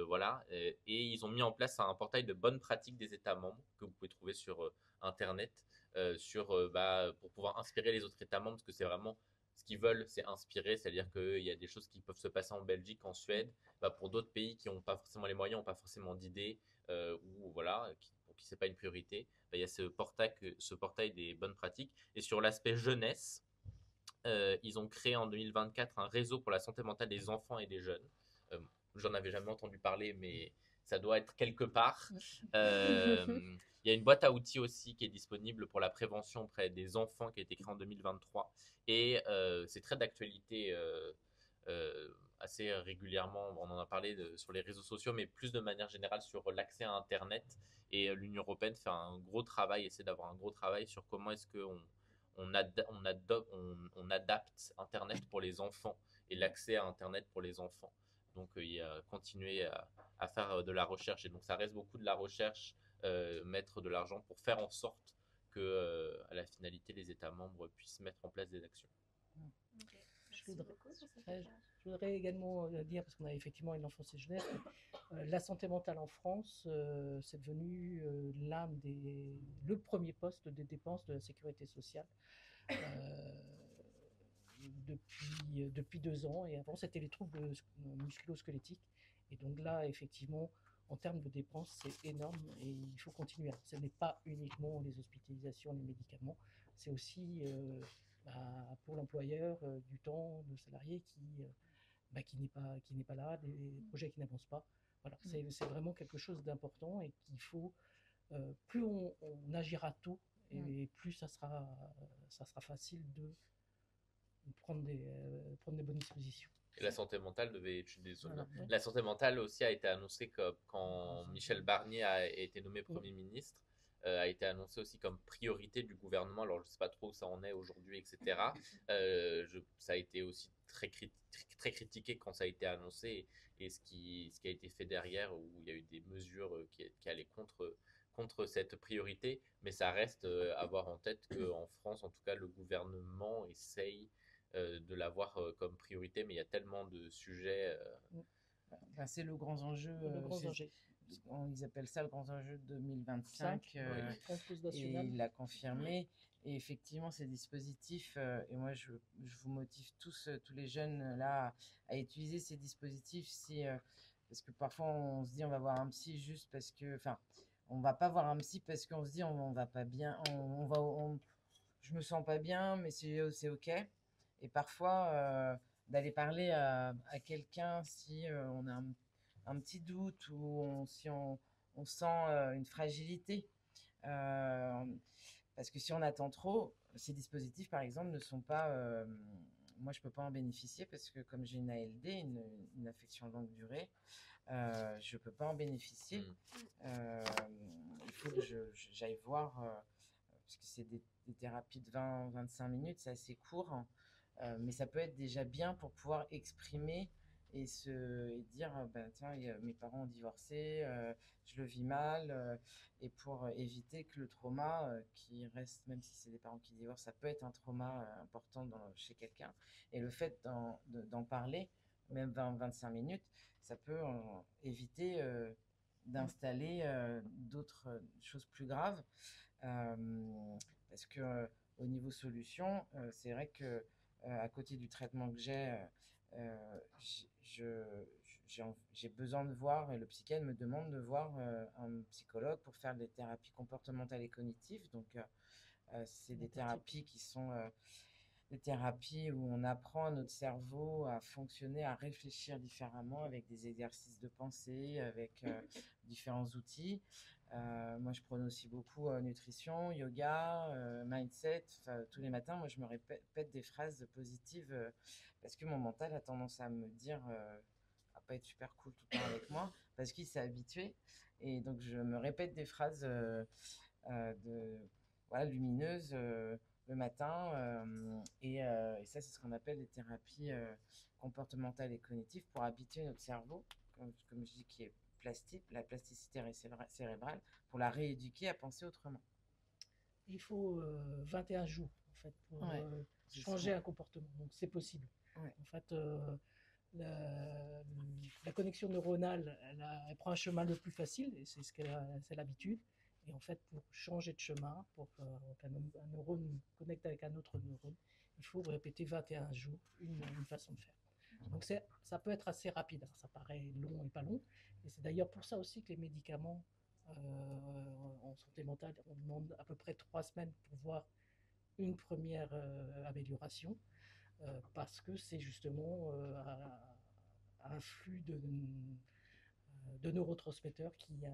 voilà, et ils ont mis en place un portail de bonnes pratiques des États membres que vous pouvez trouver sur Internet, pour pouvoir inspirer les autres États membres, parce que c'est vraiment ce qu'ils veulent, c'est inspirer, c'est-à-dire qu'il y a des choses qui peuvent se passer en Belgique, en Suède, pour d'autres pays qui n'ont pas forcément les moyens, n'ont pas forcément d'idées, ou voilà, pour qui c'est pas une priorité, il y a ce portail des bonnes pratiques. Et sur l'aspect jeunesse, ils ont créé en 2024 un réseau pour la santé mentale des enfants et des jeunes. J'en avais jamais entendu parler, mais ça doit être quelque part. Il y a une boîte à outils aussi qui est disponible pour la prévention auprès des enfants qui a été créée en 2023. Et c'est très d'actualité, assez régulièrement. On en a parlé sur les réseaux sociaux, mais plus de manière générale sur l'accès à Internet. Et l'Union européenne fait un gros travail, essaie d'avoir un gros travail sur comment est-ce qu'on adapte Internet pour les enfants et l'accès à Internet pour les enfants. Donc, il a continué à faire de la recherche. Et donc, ça reste beaucoup de la recherche, mettre de l'argent pour faire en sorte que, à la finalité, les États membres puissent mettre en place des actions. Je voudrais également dire, parce qu'on a effectivement une enfance et jeunesse, la santé mentale en France, c'est devenu le premier poste des dépenses de la sécurité sociale depuis 2 ans. Et avant, c'était les troubles musculo-squelettiques. Et donc là, effectivement, en termes de dépenses, c'est énorme et il faut continuer. Ce n'est pas uniquement les hospitalisations, les médicaments, c'est aussi pour l'employeur du temps de salarié qui n'est pas là, des projets qui n'avancent pas. Voilà, c'est vraiment quelque chose d'important et qu'il faut, plus on agira tôt, et plus ça sera facile de prendre des bonnes dispositions. Et la santé mentale La santé mentale aussi a été annoncée quand Michel Barnier a été nommé Premier ministre, a été annoncé aussi comme priorité du gouvernement. Alors je ne sais pas trop où ça en est aujourd'hui, etc. Ça a été aussi très critiqué quand ça a été annoncé, et ce qui a été fait derrière, où il y a eu des mesures qui allaient contre cette priorité, mais ça reste à avoir en tête qu'en France, en tout cas, le gouvernement essaye de l'avoir comme priorité, mais il y a tellement de sujets. C'est le grand enjeu. Ils appellent ça le grand enjeu 2025. Et il l'a confirmé. Et effectivement, ces dispositifs, et moi je vous motive tous les jeunes là à utiliser ces dispositifs, parce que parfois on se dit on va voir un psy juste parce que, on va pas voir un psy parce qu'on se dit on va pas bien, je me sens pas bien, mais c'est ok. Et parfois d'aller parler à quelqu'un si on a un petit doute, ou si on sent une fragilité. Parce que si on attend trop, ces dispositifs, par exemple, ne sont pas... moi, je ne peux pas en bénéficier parce que comme j'ai une ALD, une affection longue durée, je ne peux pas en bénéficier. Il faut que j'aille voir, parce que c'est des thérapies de 20-25 minutes, c'est assez court, mais ça peut être déjà bien pour pouvoir exprimer et dire tiens, mes parents ont divorcé, je le vis mal, et pour éviter que le trauma qui reste, même si c'est des parents qui divorcent, ça peut être un trauma important chez quelqu'un, et le fait d'en parler même 20-25 minutes, ça peut éviter d'installer d'autres choses plus graves. Parce que au niveau solution, c'est vrai que à côté du traitement que j'ai besoin de voir, et le psychiatre me demande de voir un psychologue pour faire des thérapies comportementales et cognitives. Donc, c'est des thérapies qui sont des thérapies où on apprend à notre cerveau à fonctionner, à réfléchir différemment avec des exercices de pensée, avec différents outils. Moi, je prône aussi beaucoup nutrition, yoga, mindset. Tous les matins, moi, je me répète des phrases positives parce que mon mental a tendance à me dire à pas être super cool tout le temps avec moi parce qu'il s'est habitué. Et donc, je me répète des phrases voilà, lumineuses le matin. Et ça, c'est ce qu'on appelle les thérapies comportementales et cognitives pour habituer notre cerveau, comme je dis, qui est plastique, la plasticité cérébrale, pour la rééduquer à penser autrement. Il faut 21 jours en fait pour changer un comportement. Donc c'est possible. Ouais. En fait, la connexion neuronale, elle prend un chemin le plus facile et c'est l'habitude. Et en fait, pour changer de chemin, pour qu'un neurone connecte avec un autre neurone, il faut répéter 21 jours une façon de faire. Donc ça peut être assez rapide, ça paraît long et pas long. Et c'est d'ailleurs pour ça aussi que les médicaments en santé mentale, on demande à peu près 3 semaines pour voir une première amélioration, parce que c'est justement un flux de neurotransmetteurs qui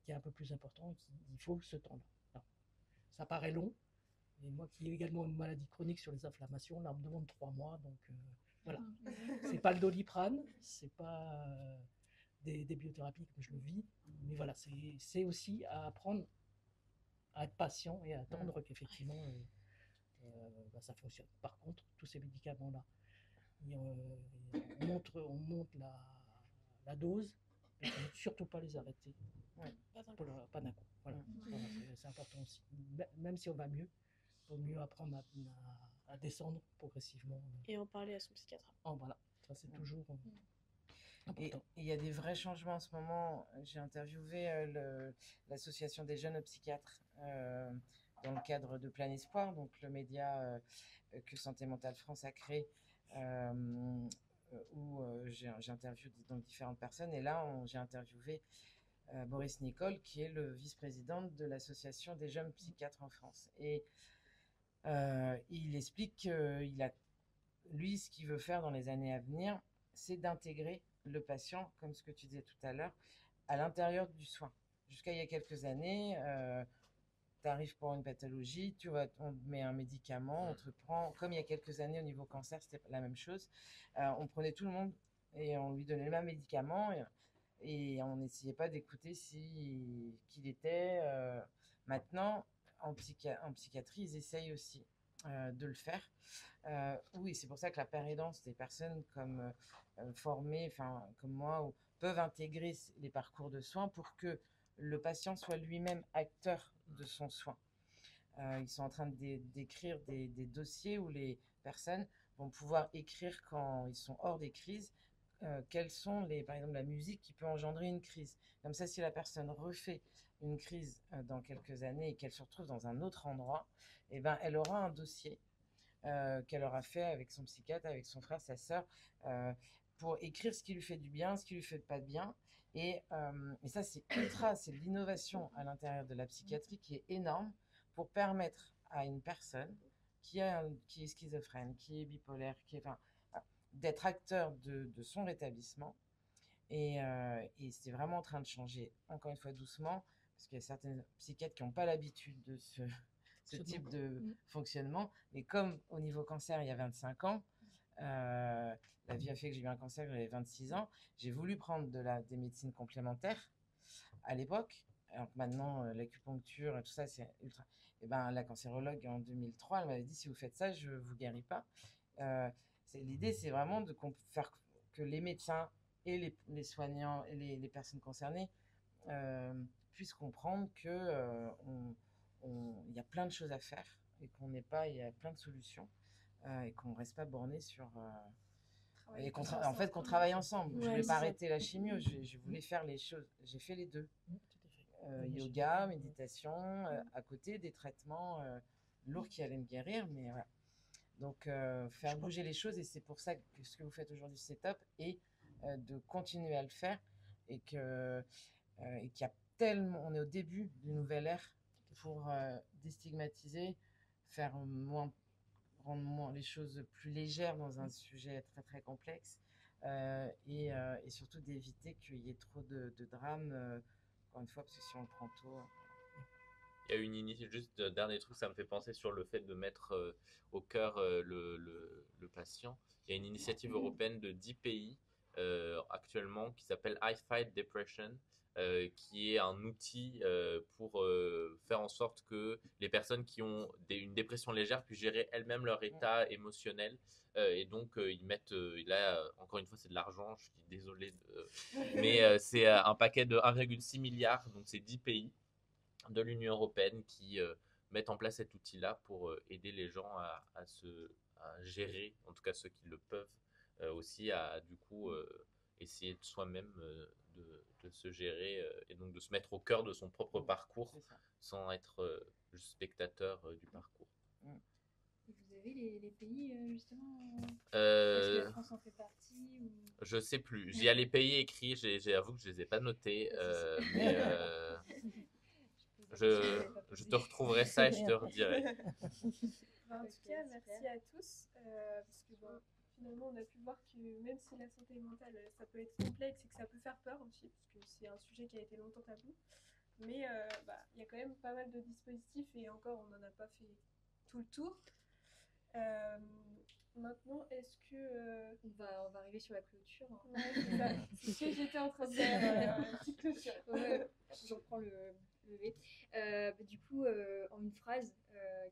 est un peu plus important et il faut ce temps-là. Ça paraît long, et moi qui ai également une maladie chronique sur les inflammations, là on me demande 3 mois, donc voilà. C'est pas le Doliprane, c'est pas des biothérapies comme je le vis, mais voilà, c'est aussi à apprendre à être patient et à attendre qu'effectivement ça fonctionne. Par contre, tous ces médicaments-là, on monte la dose, mais il ne faut surtout pas les arrêter. Pas d'un coup. Voilà. C'est important aussi. Même si on va mieux, il vaut mieux apprendre à descendre progressivement. Et en parler à son psychiatre. Voilà, ça c'est toujours Et il y a des vrais changements en ce moment. J'ai interviewé l'association des jeunes psychiatres dans le cadre de Plein Espoir, donc le média que Santé Mentale France a créé, où j'interviewe donc différentes personnes. Et là, j'ai interviewé Boris Nicole, qui est le vice-président de l'association des jeunes psychiatres en France. Et il explique lui, ce qu'il veut faire dans les années à venir, c'est d'intégrer le patient, comme ce que tu disais tout à l'heure, à l'intérieur du soin. Jusqu'à il y a quelques années, tu arrives pour une pathologie, on te met un médicament, on te prend, comme il y a quelques années au niveau cancer, c'était la même chose. On prenait tout le monde et on lui donnait le même médicament et on n'essayait pas d'écouter qu'il était. Maintenant, en psychiatrie, ils essayent aussi de le faire. Oui, c'est pour ça que la pérédance des personnes formées, comme moi, peuvent intégrer les parcours de soins pour que le patient soit lui-même acteur de son soin. Ils sont en train d'écrire des dossiers où les personnes vont pouvoir écrire quand ils sont hors des crises, quelles sont par exemple la musique qui peut engendrer une crise. Comme ça, si la personne refait une crise dans quelques années et qu'elle se retrouve dans un autre endroit, eh ben, elle aura un dossier qu'elle aura fait avec son psychiatre, avec son frère, sa sœur, pour écrire ce qui lui fait du bien, ce qui lui fait pas de bien. Et ça, c'est de l'innovation à l'intérieur de la psychiatrie qui est énorme pour permettre à une personne qui est schizophrène, qui est bipolaire, d'être acteur de son rétablissement. Et c'est vraiment en train de changer, encore une fois doucement, parce qu'il y a certains psychiatres qui n'ont pas l'habitude de ce type de fonctionnement. Mais comme au niveau cancer, il y a 25 ans, la vie a fait que j'ai eu un cancer, j'avais 26 ans. J'ai voulu prendre des médecines complémentaires à l'époque. Alors que maintenant, l'acupuncture et tout ça, c'est ultra. Et ben, la cancérologue en 2003, elle m'avait dit si vous faites ça, je ne vous guéris pas. L'idée, c'est vraiment de faire que les médecins et les soignants et les personnes concernées puissent comprendre que il y a plein de choses à faire et il y a plein de solutions et qu'on ne reste pas borné sur travaille Et tous en ensemble. fait, qu'on travaille ensemble. Je Ouais, voulais c'est pas ça. arrêter la chimio, je voulais faire les choses. J'ai fait les deux. Tout à fait. Yoga, méditation, à côté des traitements lourds qui allaient me guérir. Mais voilà. Donc, faire bouger les choses, et c'est pour ça que ce que vous faites aujourd'hui, c'est top. Et de continuer à le faire. Et qu'il y a tellement. On est au début d'une nouvelle ère pour déstigmatiser, rendre les choses plus légères dans un sujet très très complexe. Et surtout d'éviter qu'il y ait trop de drames, encore une fois, parce que si on le prend tôt. Il y a une initiative, juste dernier truc, ça me fait penser sur le fait de mettre au cœur le patient. Il y a une initiative européenne de 10 pays actuellement qui s'appelle I Fight Depression, qui est un outil pour faire en sorte que les personnes qui ont une dépression légère puissent gérer elles-mêmes leur état émotionnel. Et donc, ils mettent, là, encore une fois, c'est de l'argent, je suis désolé, mais c'est un paquet de 1,6 milliard, donc c'est 10 pays de l'Union européenne qui mettent en place cet outil-là pour aider les gens à gérer, en tout cas ceux qui le peuvent, aussi à du coup essayer de soi-même de se gérer et donc de se mettre au cœur de son propre parcours sans être juste spectateur du parcours. Et vous avez les pays, justement est-ce que la France en fait partie ou... Je sais plus. J'y ai les pays écrits, j'avoue que je les ai pas notés, mais je te retrouverai ça et je te redirai. Bah, en tout cas, merci à tous. Parce que bon, finalement, on a pu voir que même si la santé mentale, ça peut être complexe et que ça peut faire peur aussi, parce que c'est un sujet qui a été longtemps tabou. Mais il y a quand même pas mal de dispositifs et encore, on n'en a pas fait tout le tour. Maintenant, est-ce que... On va arriver sur la clôture. Hein. Ouais, c'est ça. C'est ce que j'étais en train de faire. Petite clôture. Ouais, je reprends le V. Du coup, en une phrase,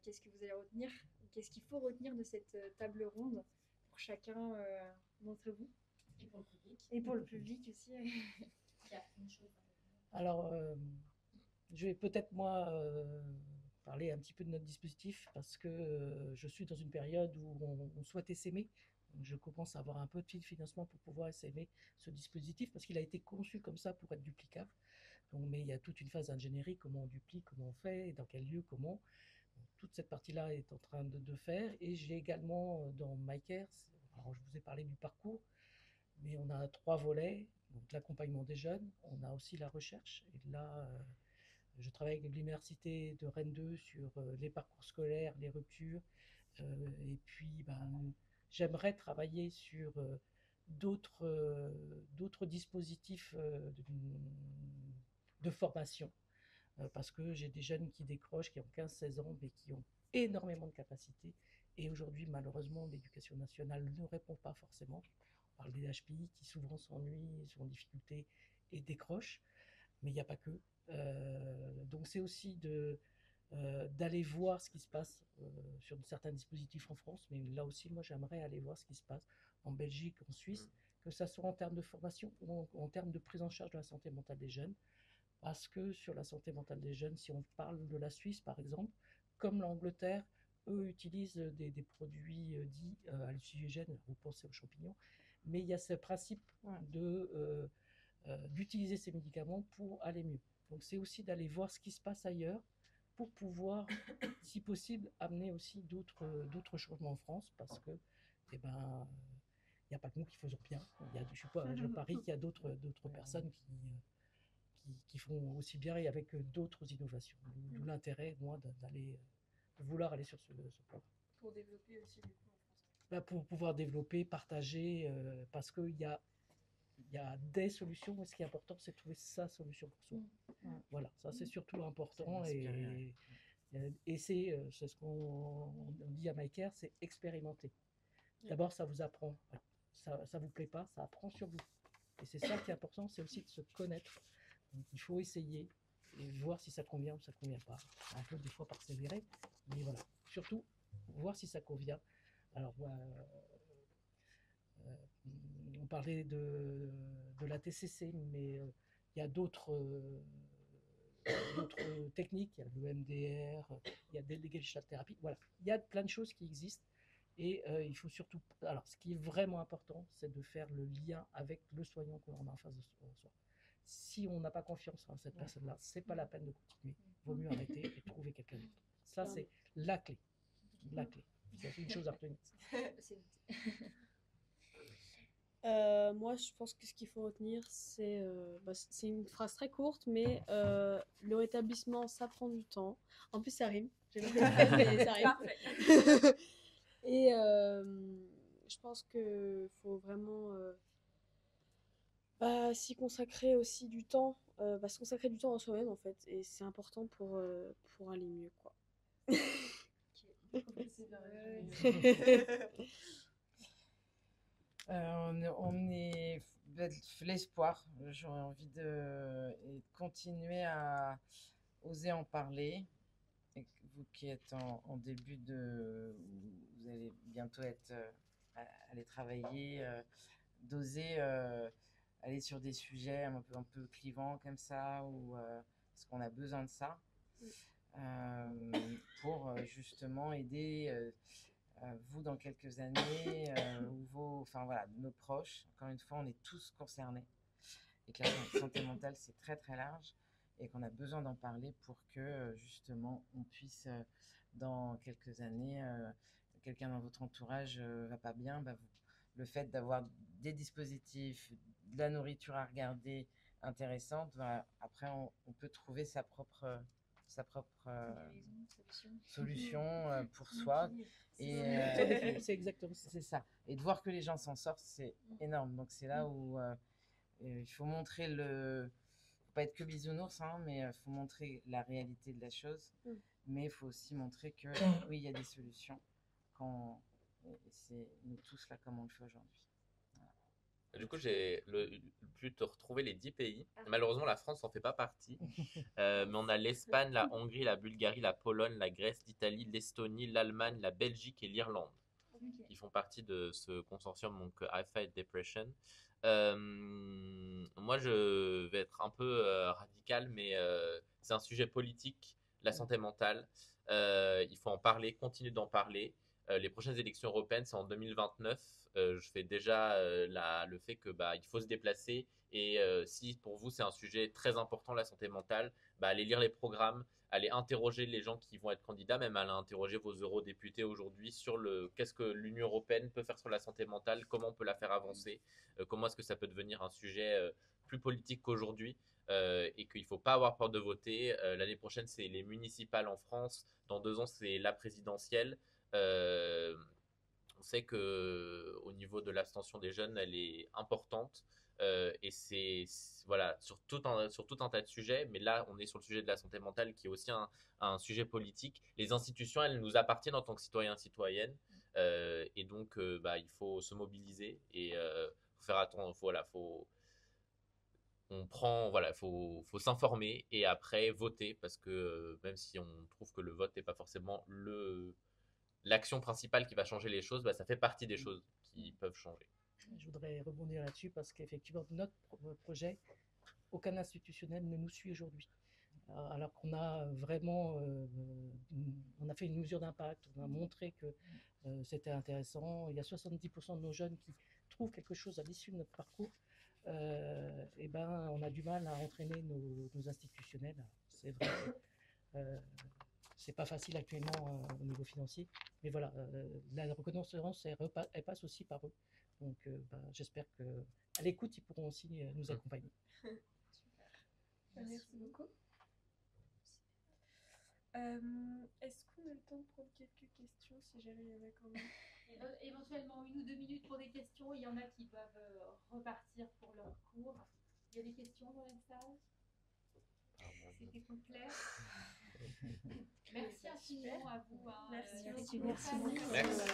qu'est-ce que vous allez retenir? Qu'est-ce qu'il faut retenir de cette table ronde pour chacun d'entre vous? Et pour le public. Et pour le public aussi. Il y a une chose. Alors, je vais peut-être moi parler un petit peu de notre dispositif parce que je suis dans une période où on souhaitait s'aimer. Donc, je commence à avoir un peu de financement pour pouvoir s'aimer ce dispositif parce qu'il a été conçu comme ça pour être duplicable. Donc, mais il y a toute une phase d'ingénierie, comment on duplique, comment on fait, dans quel lieu, comment. Donc, toute cette partie-là est en train de faire. Et j'ai également dans MyCare, alors je vous ai parlé du parcours, mais on a 3 volets. Donc l'accompagnement des jeunes, on a aussi la recherche. Et là, je travaille avec l'université de Rennes 2 sur les parcours scolaires, les ruptures. Et puis, j'aimerais travailler sur d'autres dispositifs de formation. Parce que j'ai des jeunes qui décrochent, qui ont 15-16 ans, mais qui ont énormément de capacités. Et aujourd'hui, malheureusement, l'éducation nationale ne répond pas forcément. On parle des HPI qui souvent s'ennuient, sont en difficulté et décrochent, mais il n'y a pas que. Donc c'est aussi d'aller voir ce qui se passe sur certains dispositifs en France, mais là aussi, moi j'aimerais aller voir ce qui se passe en Belgique, en Suisse, que ça soit en termes de formation ou en termes de prise en charge de la santé mentale des jeunes. Parce que sur la santé mentale des jeunes, si on parle de la Suisse par exemple, comme l'Angleterre, eux utilisent des produits dits hallucinogènes, vous pensez aux champignons, mais il y a ce principe d'utiliser ces médicaments pour aller mieux. Donc c'est aussi d'aller voir ce qui se passe ailleurs pour pouvoir, si possible, amener aussi d'autres changements en France, parce que il n'y a pas que nous qui faisons bien. Je parie qu'il y a d'autres personnes qui font aussi bien et avec d'autres innovations. D'où l'intérêt, moi, de vouloir aller sur ce plan. Pour développer aussi du coup en France. Pour pouvoir développer, partager, parce qu'il y a des solutions, mais ce qui est important, c'est de trouver sa solution pour soi. Voilà, ça c'est surtout important. Et c'est ce qu'on dit à MyCare, c'est expérimenter. D'abord, ça vous apprend. Ça vous plaît pas, ça apprend sur vous. Et c'est ça qui est important, c'est aussi de se connaître. Donc, il faut essayer et voir si ça convient ou ça convient pas. Un peu des fois persévérer, mais voilà. Surtout, voir si ça convient. Alors, on parlait de la TCC, mais il y a d'autres techniques. Il y a le MDR, il y a des Gestaltherapie. Voilà, il y a plein de choses qui existent Et il faut surtout, alors ce qui est vraiment important, c'est de faire le lien avec le soignant qu'on a en face de soi. Si on n'a pas confiance en cette personne-là, c'est pas la peine de continuer. Il vaut mieux arrêter et trouver quelqu'un d'autre. Ça, c'est la clé. La clé. C'est une chose à retenir. Moi, je pense que ce qu'il faut retenir, c'est une phrase très courte, mais le rétablissement, ça prend du temps. En plus, ça rime. J'ai pas fait exprès, mais ça rime. Parfait. Et je pense qu'il faut vraiment s'y consacrer aussi du temps, se consacrer du temps en soi-même, en fait. Et c'est important pour aller mieux, quoi. On est l'espoir. J'aurais envie de continuer à oser en parler. Et vous qui êtes en début vous allez bientôt aller travailler, d'oser aller sur des sujets un peu clivants comme ça, parce qu'on a besoin de ça pour justement aider vous dans quelques années, ou nos proches. Encore une fois, on est tous concernés et que la santé mentale, c'est très très large et qu'on a besoin d'en parler pour que justement on puisse, dans quelques années, quelqu'un dans votre entourage va pas bien, le fait d'avoir des dispositifs, de la nourriture à regarder intéressante, après on peut trouver sa propre solution pour soi. Et c'est exactement ça. C'est ça. Et de voir que les gens s'en sortent, c'est énorme. Donc c'est là où il faut montrer faut pas être que bisounours, hein, mais il faut montrer la réalité de la chose. Mais il faut aussi montrer que oui, il y a des solutions. Et c'est nous tous là comme on le fait aujourd'hui. Du coup, j'ai pu te retrouver les 10 pays. Malheureusement, la France n'en fait pas partie. Mais on a l'Espagne, la Hongrie, la Bulgarie, la Pologne, la Grèce, l'Italie, l'Estonie, l'Allemagne, la Belgique et l'Irlande. Qui font partie de ce consortium, donc I Fight Depression. Moi, je vais être un peu radical, mais c'est un sujet politique, la santé mentale. Il faut en parler, continuer d'en parler. Les prochaines élections européennes, c'est en 2029. Je fais déjà le fait que il faut se déplacer et si pour vous c'est un sujet très important, la santé mentale, allez lire les programmes, allez interroger les gens qui vont être candidats, même allez interroger vos eurodéputés aujourd'hui sur qu'est-ce que l'Union européenne peut faire sur la santé mentale, comment on peut la faire avancer, comment est-ce que ça peut devenir un sujet plus politique qu'aujourd'hui. Et qu'il ne faut pas avoir peur de voter. L'année prochaine, c'est les municipales en France. Dans 2 ans, c'est la présidentielle. On sait qu'au niveau de l'abstention des jeunes, elle est importante. Et voilà, sur tout un tas de sujets. Mais là, on est sur le sujet de la santé mentale qui est aussi un sujet politique. Les institutions, elles nous appartiennent en tant que citoyens et citoyennes. Et donc, il faut se mobiliser et faut faire attention. Faut s'informer et après voter parce que même si on trouve que le vote n'est pas forcément l'action principale qui va changer les choses, ça fait partie des choses qui peuvent changer. Je voudrais rebondir là-dessus parce qu'effectivement, notre projet, aucun institutionnel ne nous suit aujourd'hui. Alors qu'on a vraiment, on a fait une mesure d'impact, on a montré que c'était intéressant. Il y a 70% de nos jeunes qui trouvent quelque chose à l'issue de notre parcours. On a du mal à entraîner nos institutionnels. C'est vrai que c'est pas facile actuellement au niveau financier, mais voilà, la reconnaissance elle passe aussi par eux. Donc j'espère qu'à l'écoute, ils pourront aussi nous accompagner. Merci beaucoup. Est-ce qu'on a le temps de prendre quelques questions si jamais il y en a quand même? Éventuellement 1 ou 2 minutes pour des questions. Il y en a qui peuvent repartir pour leur cours. Il y a des questions dans la salle? C'était clair. Merci infiniment à vous. Merci beaucoup. beaucoup. Merci.